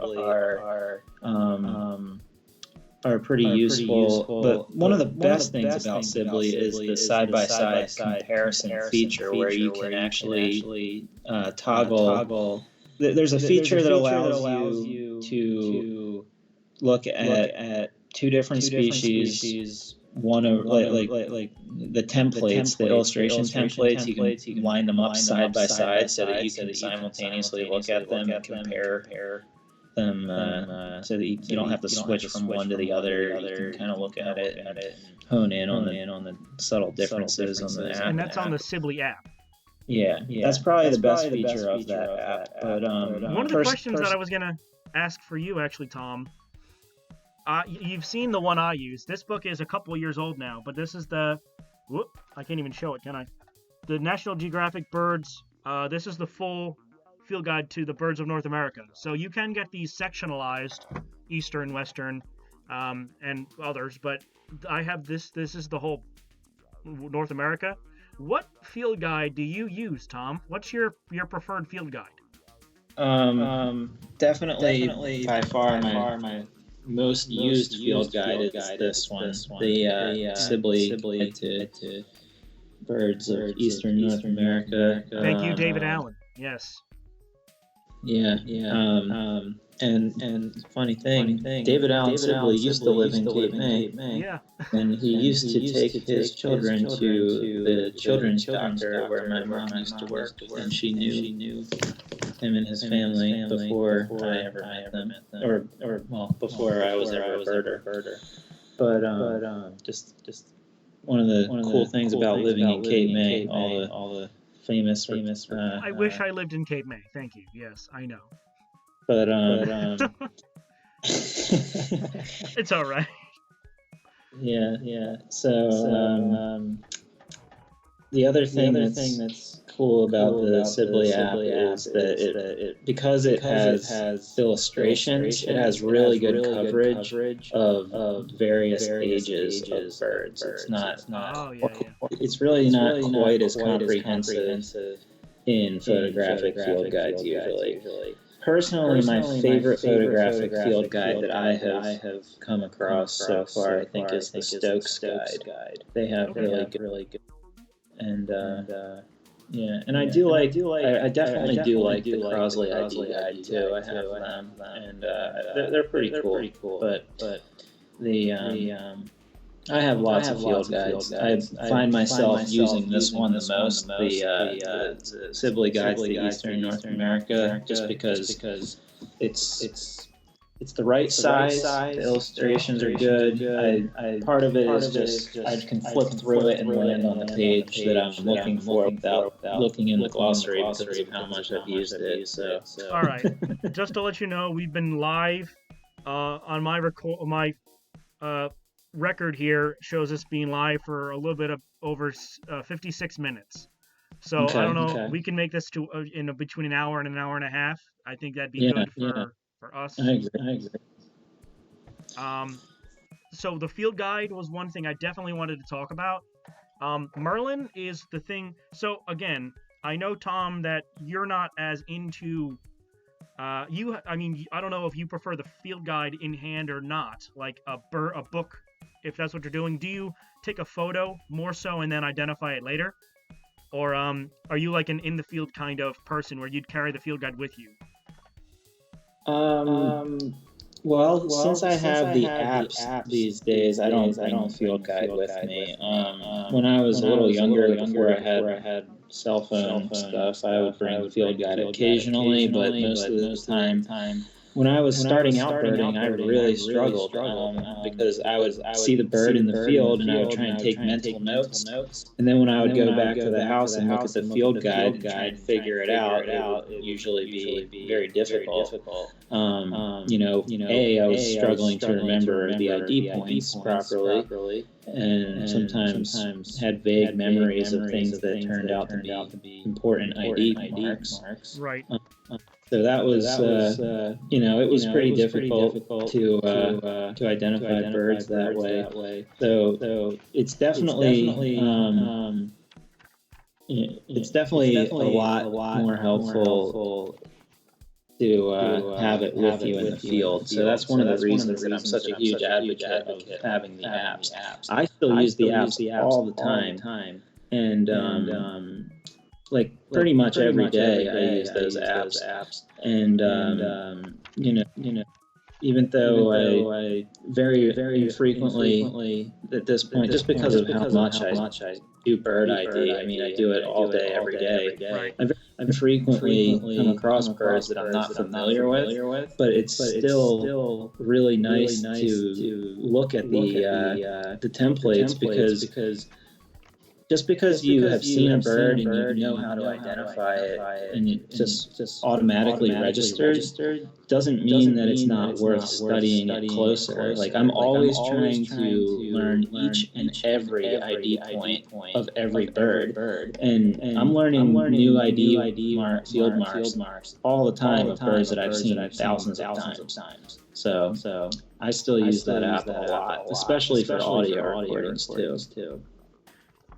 are pretty useful, but one of the best things about Sibley is the side-by-side comparison feature, where you can actually toggle. There's a feature that allows you to look at two different species. One of like the templates, the illustration templates. You can line them up side by side so that you can simultaneously look at them and compare them, so that you don't have to switch from one to the other. You can kind of look at it and hone in on the subtle differences on the app. And that's on the Sibley app. Yeah, that's probably the best feature of that app. But one of the questions that I was gonna ask for you, actually, Tom. You've seen the one I use. This book is a couple of years old now, but this is I can't even show it, can I? The National Geographic Birds. This is the full field guide to the birds of North America. So you can get these sectionalized, Eastern, Western, and others, but I have this. This is the whole North America. What field guide do you use, Tom? What's your preferred field guide? Definitely by far my most used field guide is this one. The Sibley to birds of Eastern North America. Thank you, David Allen. Yes. Yeah. And funny thing, David Allen Sibley used to live in Cape May. Yeah. And he used to take his children to the children's doctor where my mom used to work, and she knew him and his family before I ever met them, or before I was ever a birder. But just one of the cool things about living in Cape May, all the famous. I wish I lived in Cape May. Thank you. Yes, I know. But it's all right. Yeah. So the other thing that's cool about the Sibley app is that it because it has illustrations, it has really good coverage of various ages of birds. It's not. It's really not quite as comprehensive in photographic field guides usually. Personally, my favorite photographic field guide that I have come across so far, I think, is the Stokes guide. They have really good, and I definitely do like the Crosley ID guide too. I have them, and they're pretty cool. But the I have lots of field guides. I find myself using this one the most, the Sibley Guide to Eastern North America, just because it's it's the right size. The illustrations are good. Part of it is just I can flip through it and land on the page that I'm looking for without looking in the glossary because of how much I've used it. So, All right, just to let you know, we've been live on my record here shows us being live for a little bit of over 56 minutes. So I don't know. We can make this to between an hour and an hour and a half. I think that'd be good for us. I agree. So the field guide was one thing I definitely wanted to talk about. Merlin is the thing. So again, I know, Tom, that you're not as into. I don't know if you prefer the field guide in hand or not, like a book. If that's what you're doing, do you take a photo more so and then identify it later? Or are you like an in the field kind of person where you'd carry the field guide with you? Well, since I have the apps these days, I don't bring the field guide with me. When I was a little younger, before I had cell phone stuff, I would bring the field guide occasionally, but most of the time, when I was starting out birding, I really struggled because I would see the bird in the field and I would try and take mental notes. And then when I would go back to the house and look at the field guide and try and figure it out, it would usually be very difficult. I was struggling to remember the ID points properly, and sometimes had vague memories of things that turned out to be important ID marks. Right. So that was, it was pretty difficult to identify birds that way. So it's definitely a lot more helpful to have it with you in the field. So that's one of the reasons that I'm such a huge advocate of having the apps. I still use the apps all the time, and like pretty much every day I use those apps. And even though I very frequently at this point, just because of how much I do bird ID, I mean I do it all day, every day. Right. I frequently come across birds that I'm not familiar with, but it's still really nice to look at the templates because just because you have seen a bird and you know how to identify it and it just automatically registered doesn't mean that it's not worth studying it closer. Like I'm always trying to learn each and every ID point of every bird, and I'm learning new field marks all the time of birds that I've seen thousands of times. So I still use that app a lot, especially for audio recordings too.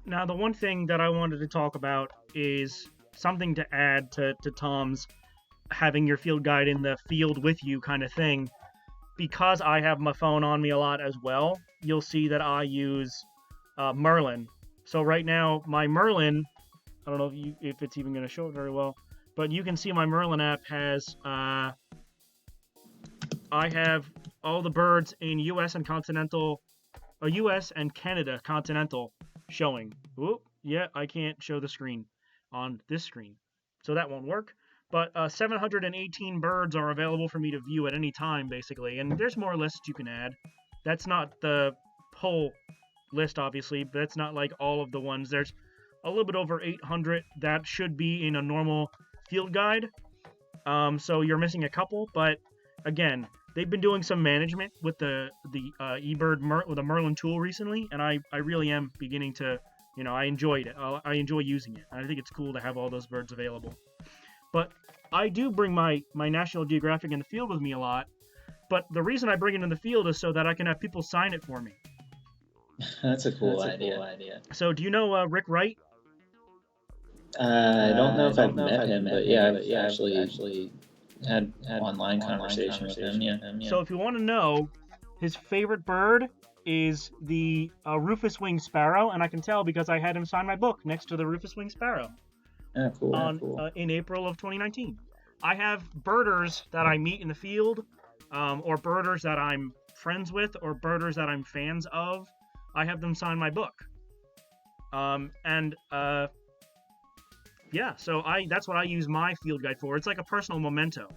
Now, the one thing that I wanted to talk about is something to add to Tom's having your field guide in the field with you kind of thing. Because I have my phone on me a lot as well, you'll see that I use Merlin. So right now, my Merlin, I don't know if it's even going to show it very well, but you can see my Merlin app has, I have all the birds in US and Canada continental showing. Whoop, yeah, I can't show the screen on this screen, so that won't work. But 718 birds are available for me to view at any time, basically, and there's more lists you can add. That's not the whole list, obviously, but that's not like all of the ones. There's a little bit over 800 that should be in a normal field guide, so you're missing a couple, but again, they've been doing some management with the eBird with the Merlin tool recently, and I really am beginning to, I enjoyed it. I enjoy using it. I think it's cool to have all those birds available. But I do bring my National Geographic in the field with me a lot, but the reason I bring it in the field is so that I can have people sign it for me. That's a cool idea. So do you know Rick Wright? I don't know if I've met him, but yeah, I've actually had online conversation with him. Yeah. So if you want to know, his favorite bird is the rufous-winged sparrow, and I can tell because I had him sign my book next to the rufous-winged sparrow. Cool. In April of 2019. I have birders that I meet in the field, or birders that I'm friends with, or birders that I'm fans of. I have them sign my book. Yeah, so that's what I use my field guide for. It's like a personal memento.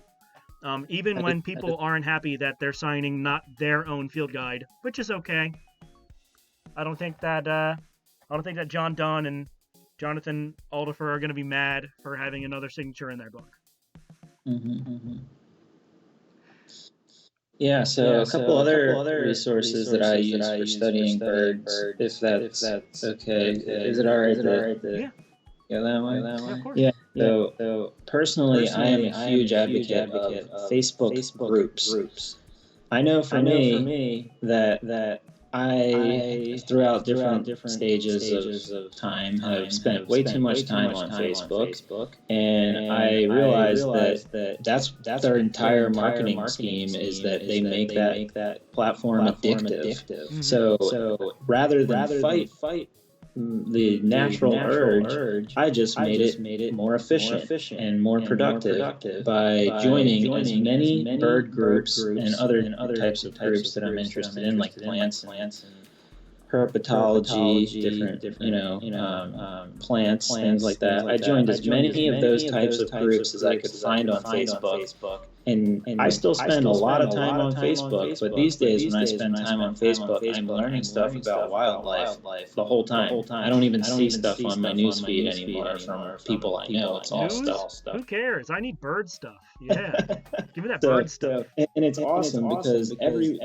even when people aren't happy that they're signing not their own field guide, which is okay. I don't think that John Dunn and Jonathan Aldifer are going to be mad for having another signature in their book. Yeah, so a couple other resources that I use for studying birds, if that's okay. Is it all right to go that way? Yeah, of course. Yeah. So personally, I am a huge advocate of Facebook groups. I know for me that I throughout different stages of time have spent way too much time on Facebook, and I realized that that's their entire marketing scheme is that they make that platform addictive. So rather than fight the natural urge, I just made it more efficient and more productive by joining as many bird groups and other types of groups that I'm interested in, like plants and herpetology, different plants, things like that. I joined as many of those types of groups as I could find on Facebook. And I still spend a lot of time on Facebook, but these days when I spend time on Facebook, I'm learning stuff about wildlife the whole time. I don't even see stuff on my newsfeed anymore from people I know. It's all stuff. Who cares? I need bird stuff. Yeah, give me that bird stuff. And it's awesome because every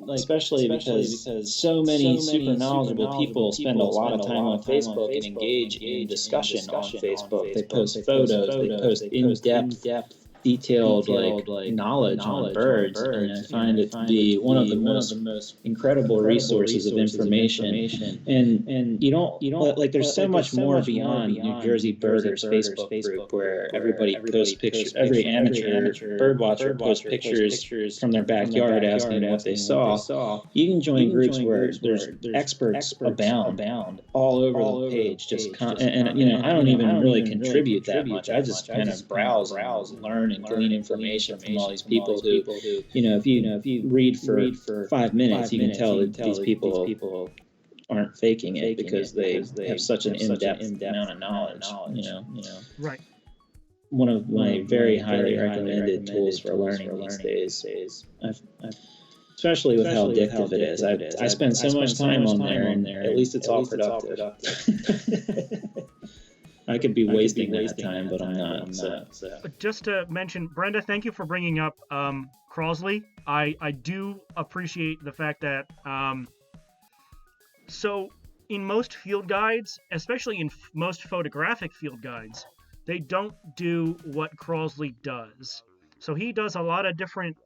especially because so many super knowledgeable people spend a lot of time on Facebook and engage in discussion on Facebook. They post photos, they post in-depth, detailed knowledge on birds, and I find it to be one of the most incredible resources of information. And you don't like there's so much more beyond New Jersey Birders Facebook group where everybody posts pictures. Every amateur bird watcher posts pictures from their backyard asking what they saw. You can join groups where there's experts abound all over the page. And I don't even really contribute that much. I just kind of browse and learn and glean information from all these people who, if you read for 5 minutes, you can tell that these people aren't faking it because they have such an in-depth amount of knowledge. Right. One of my very highly recommended tools for learning these days. Especially with how addictive it is. I spend so much time on there, and at least it's all productive. I could be wasting that time, but I'm not. So. Just to mention, Brenda, thank you for bringing up Crosley. I do appreciate the fact that so in most field guides, especially in most photographic field guides, they don't do what Crosley does. So he does a lot of different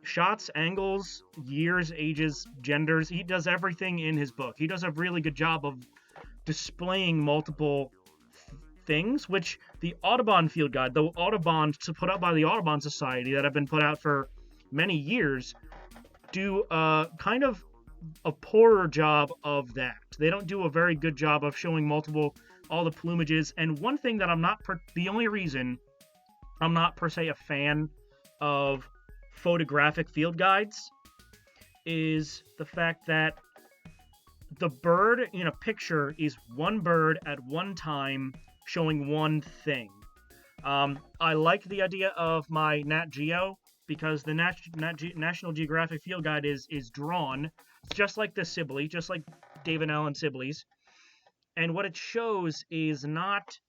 shots, angles, years, ages, genders. He does everything in his book. He does a really good job of displaying multiple things, which the Audubon field guide, the Audubon put up by the Audubon Society that have been put out for many years, do kind of a poorer job of that. They don't do a very good job of showing all the plumages. And one thing that the only reason I'm not per se a fan of photographic field guides is the fact that the bird in a picture is one bird at one time showing one thing. I like the idea of my Nat Geo because the National Geographic Field Guide is drawn just like the Sibley, just like David Allen Sibley's. And what it shows is not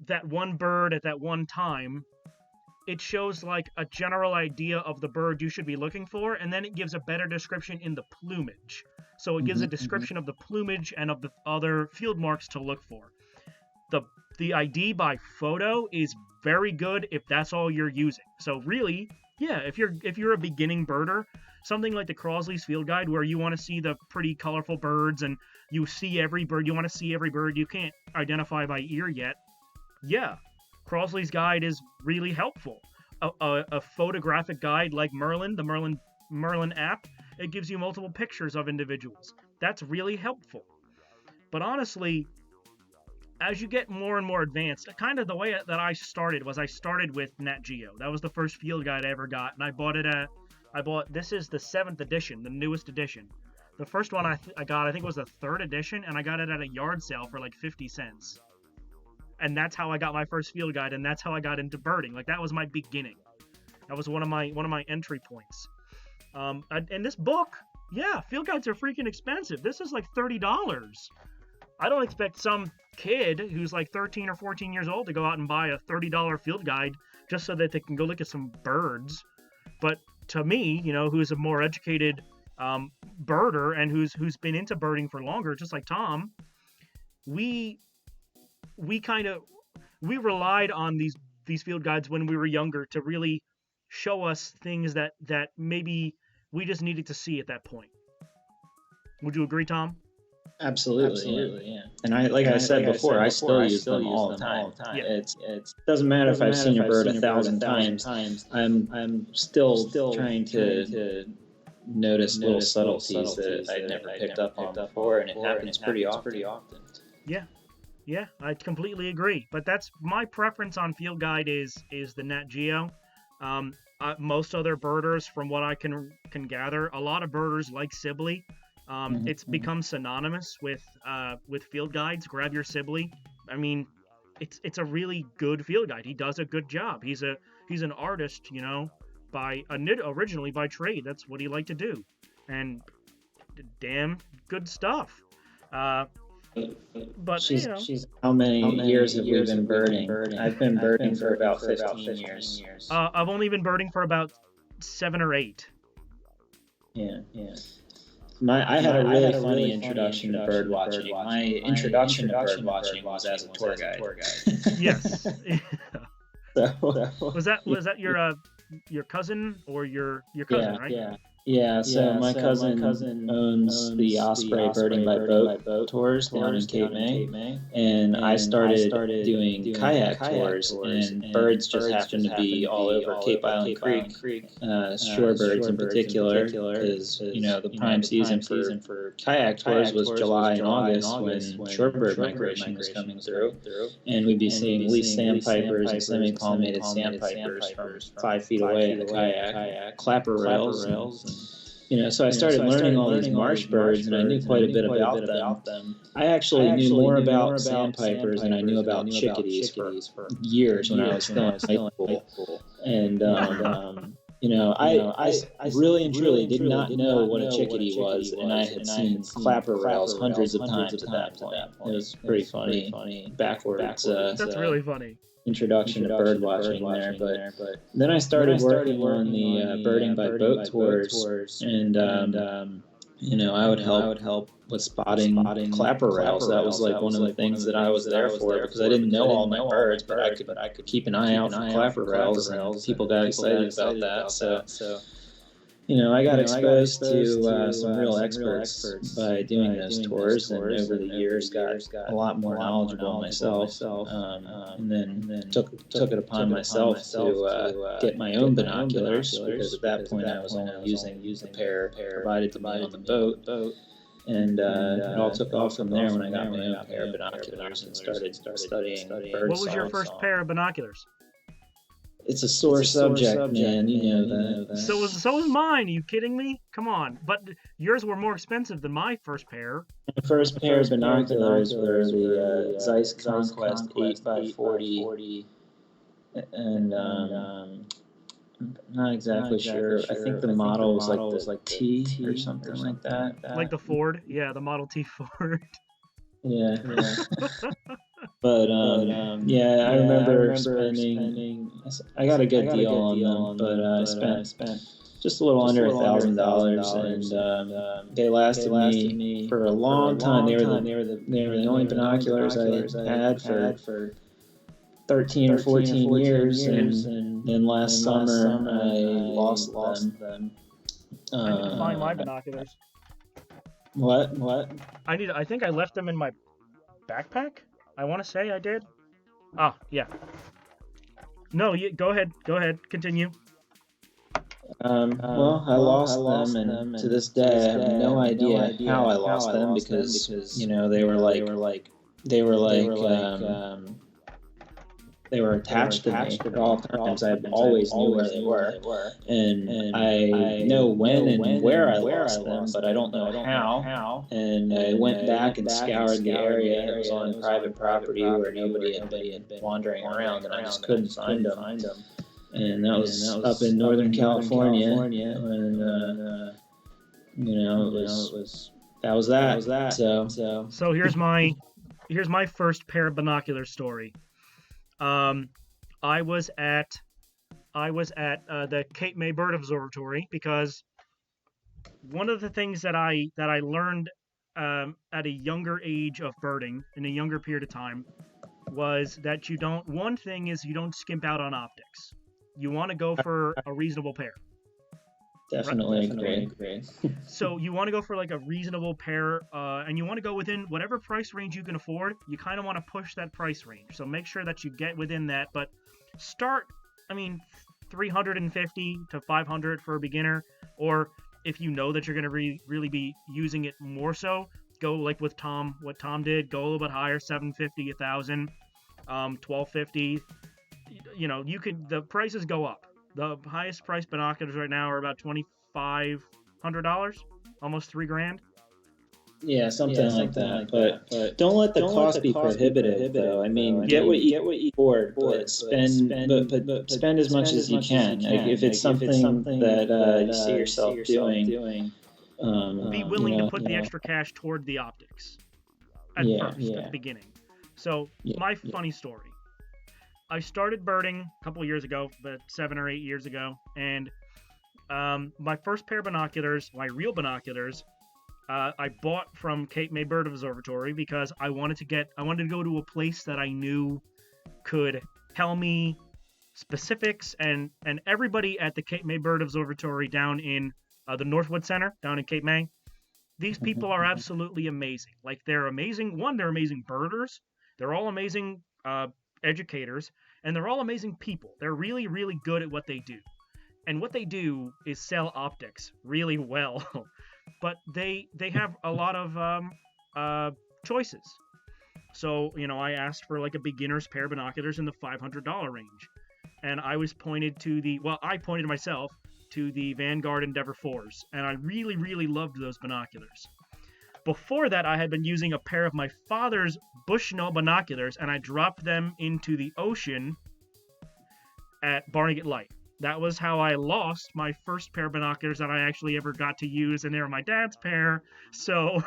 that one bird at that one time. It shows like a general idea of the bird you should be looking for, and then it gives a better description in the plumage. So it gives a description of the plumage and of the other field marks to look for. The ID by photo is very good if that's all you're using. So really, yeah, if you're a beginning birder, something like the Crosley's Field Guide where you want to see the pretty colorful birds and you see every bird, you want to see every bird you can't identify by ear yet. Yeah, Crosley's guide is really helpful. A photographic guide like Merlin, the Merlin app, it gives you multiple pictures of individuals. That's really helpful. But honestly, as you get more and more advanced, kind of the way that I started with Nat Geo. That was the first field guide I ever got, and I bought this is the 7th edition, the newest edition. The first one I got, I think, was the 3rd edition, and I got it at a yard sale for like 50 cents. And that's how I got my first field guide, and that's how I got into birding. Like, that was my beginning. That was one of my entry points. And this book, yeah, field guides are freaking expensive. This is like $30. I don't expect some kid who's like 13 or 14 years old to go out and buy a $30 field guide just so that they can go look at some birds. But to me, who's a more educated birder and who's been into birding for longer, just like Tom, we relied on these field guides when we were younger to really show us things that maybe we just needed to see at that point. Would you agree, Tom? Absolutely, yeah. And I said before, I still use them all the time. Yeah. It doesn't matter if I've seen a bird 1,000 times. I'm still trying to notice little subtleties that I never picked up on before, and it happens pretty often. Yeah, I completely agree. But that's my preference on field guide is the Nat Geo. Most other birders, from what I can gather, a lot of birders like Sibley. It's become synonymous with field guides. Grab your Sibley. I mean, it's a really good field guide. He does a good job. He's an artist, originally by trade. That's what he liked to do, and damn good stuff. But she's how many years have we been birding? I've been birding for about 15 years. I've only been birding for about 7 or 8. Yeah. I had a really funny introduction to bird watching. My introduction to bird watching was as a tour guide. Yes. So, was that your cousin or your cousin, right? Yeah, so my cousin owns the Osprey Birding by Boat tours down in Cape May, and I started doing kayak tours, and birds just happened to be all over Cape Island Creek, shorebirds in particular, because the prime season for kayak tours was July and August when shorebird migration was coming through, and we'd be seeing least sandpipers and semi-palmated sandpipers from 5 feet away in the kayak, clapper rails. So I started learning all these marsh birds, and I knew quite a bit about them. I actually knew more about sandpipers than I knew about chickadees for years when I was still in high school. And I really and truly did not know what a chickadee was, and I had seen clapper rails hundreds of times at that point. It was pretty funny, backwards. That's really funny. Introduction to bird watching there, but then I started working on the birding by boat tours, and I would help with spotting clapper rails. That was like one of the things that I was there for, because I didn't know all my birds, but I could keep an eye out for clapper rails, and people got excited about that. So I got exposed to some real experts by doing those tours, and over the years got a lot more knowledgeable myself, and then took it upon myself to get my own binoculars, because at that point I was only using the pair provided to me on the boat, and it all took off from there when I got my own pair of binoculars and started studying bird What was your first pair of binoculars? It's a sore subject, man. You know that. So was mine. Are you kidding me? Come on. But yours were more expensive than my first pair. My first pair of binoculars were the Zeiss Conquest 8x40, and I'm not exactly sure. I think the model was like T or something like that. Like the Ford? Yeah, the Model T Ford. Yeah. But I remember spending. I got a good deal on them, but I spent just a little under $1,000, and they lasted me for a long time. They were the only binoculars I had for 13 or 14 years, and then last summer I lost them. I need to find my binoculars. What? I think I left them in my backpack. I want to say I did. Oh, yeah. No, go ahead. Continue. Well, I lost them, and to this day I have no idea how I lost them, because they were attached to me at all times. I always knew where they were, and I know when and where I lost them, but I don't know how. And I went back and scoured the area. It was on private property where nobody had been wandering around, and I just couldn't find them. and that was up in Northern California, and it was that was that. So here's my first pair of binoculars story. I was at the Cape May Bird Observatory because one of the things that I learned at a younger age of birding in a younger period of time was that you don't skimp out on optics. You want to go for a reasonable pair. Definitely agree. So you want to go for like a reasonable pair, and you want to go within whatever price range you can afford. You kind of want to push that price range. So make sure that you get within that, but start, 350 to 500 for a beginner, or if you know that you're going to really be using it more so, go like with Tom, what Tom did, go a little bit higher, 750, 1,000, 1,250. The prices go up. The highest priced binoculars right now are about $2,500, almost $3,000. Yeah, something like that. But don't let the cost be prohibitive, though. I mean, get what you afford, but spend as much as you can. Like if it's something that you see yourself doing, be willing to put the extra cash toward the optics at the beginning. So my funny story. I started birding a couple of years ago, about 7 or 8 years ago, and my first pair of binoculars, my real binoculars, I bought from Cape May Bird Observatory because I wanted to go to a place that I knew could tell me specifics, and everybody at the Cape May Bird Observatory down in the Northwood Center down in Cape May, these people are absolutely amazing. Like, they're amazing. One, they're amazing birders. They're all amazing educators, and they're all amazing people. They're really, really good at what they do. And what they do is sell optics really well. But they have a lot of choices. So, I asked for like a beginner's pair of binoculars in the $500 range. And I was pointed I pointed myself to the Vanguard Endeavor 4s. And I really, really loved those binoculars. Before that, I had been using a pair of my father's Bushnell binoculars, and I dropped them into the ocean at Barnegat Light. That was how I lost my first pair of binoculars that I actually ever got to use, and they were my dad's pair. So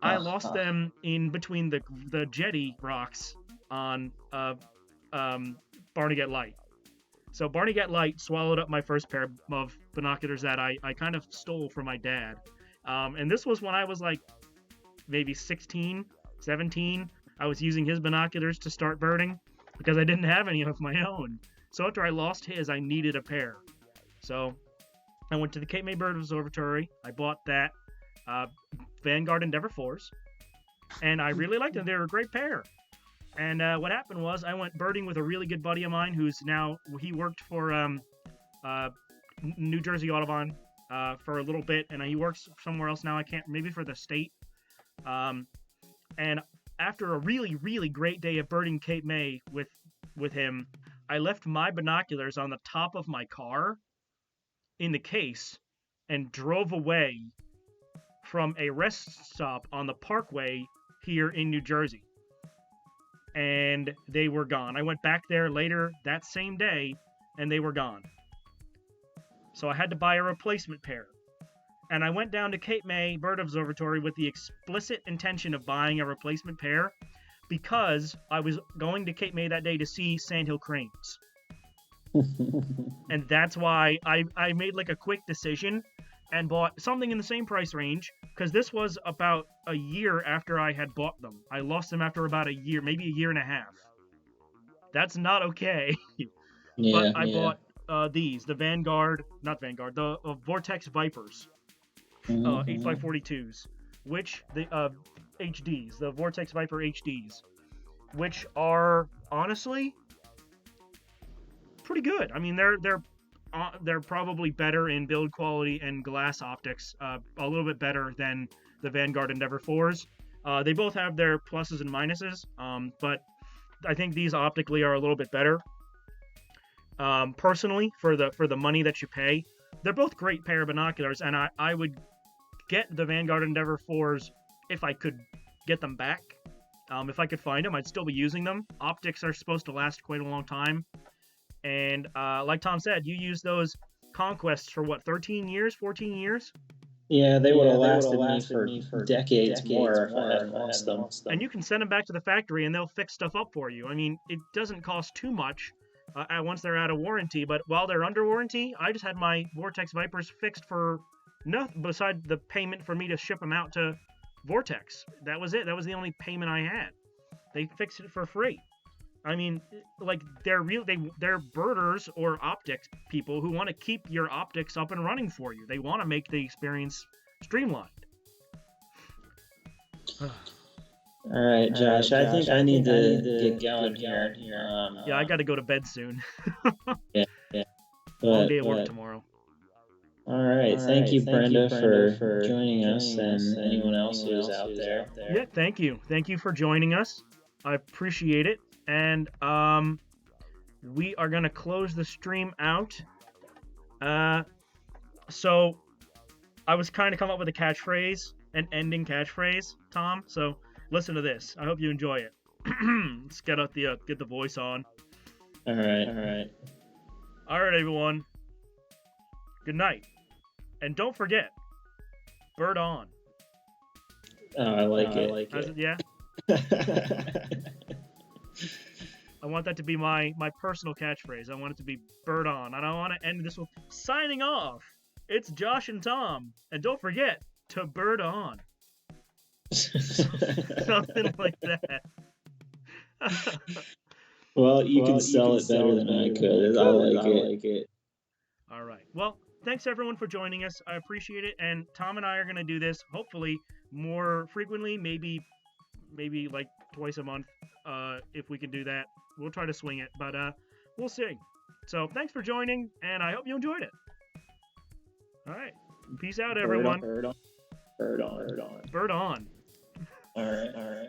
I lost them in between the jetty rocks on Barnegat Light. So Barnegat Light swallowed up my first pair of binoculars that I kind of stole from my dad. And this was when I was like maybe 16, 17. I was using his binoculars to start birding because I didn't have any of my own. So after I lost his, I needed a pair. So I went to the Cape May Bird Observatory. I bought that Vanguard Endeavor 4s, and I really liked them. They were a great pair. And what happened was I went birding with a really good buddy of mine he worked for New Jersey Audubon for a little bit, and he works somewhere else now. Maybe for the state. And after a really, really great day of birding Cape May with him, I left my binoculars on the top of my car in the case and drove away from a rest stop on the Parkway here in New Jersey. And they were gone. I went back there later that same day, and they were gone. So I had to buy a replacement pair. And I went down to Cape May Bird Observatory with the explicit intention of buying a replacement pair because I was going to Cape May that day to see sandhill cranes. And that's why I made like a quick decision and bought something in the same price range, because this was about a year after I had bought them. I lost them after about a year, maybe a year and a half. That's not okay. But I bought the Vortex Vipers, 8x42s, which the HDs, the Vortex Viper HDs, which are honestly pretty good. I mean, they're probably better in build quality and glass optics, a little bit better than the Vanguard Endeavor 4s. They both have their pluses and minuses, but I think these optically are a little bit better. Personally, for the money that you pay, they're both great pair of binoculars, and I would get the Vanguard Endeavor 4s if I could get them back. If I could find them, I'd still be using them. Optics are supposed to last quite a long time, And like Tom said, you used those conquests for what, 13 years, 14 years? Yeah, they would have lasted me for decades more if I hadn't lost them. And you can send them back to the factory and they'll fix stuff up for you. I mean, it doesn't cost too much once they're out of warranty, but while they're under warranty, I just had my Vortex Vipers fixed for nothing beside the payment for me to ship them out to Vortex. That was it. That was the only payment I had. They fixed it for free. I mean, like they're birders or optics people who want to keep your optics up and running for you. They want to make the experience streamlined. All right, Josh. I think I need to get going here. Yeah, I got to go to bed soon. Yeah. Long day at work tomorrow. All right. Thank you, Brenda, for joining us, and anyone else who's out there. Yeah, thank you. Thank you for joining us. I appreciate it. And we are going to close the stream out. So I was kind of coming up with a catchphrase, an ending catchphrase, Tom. So listen to this. I hope you enjoy it. Let's get the voice on. All right, everyone. Good night. And don't forget, bird on. Oh, I like it. Yeah. I want that to be my personal catchphrase. I want it to be bird on. And I want to end this with signing off. It's Josh and Tom. And don't forget to bird on. Something like that. Well, you can sell it better than I could. I like it. All right. Well, thanks everyone for joining us. I appreciate it. And Tom and I are going to do this hopefully more frequently, maybe like twice a month. If we can do that, we'll try to swing it, but we'll see. So thanks for joining, and I hope you enjoyed it. All right. Peace out, everyone. Bird on. Bird on. All right.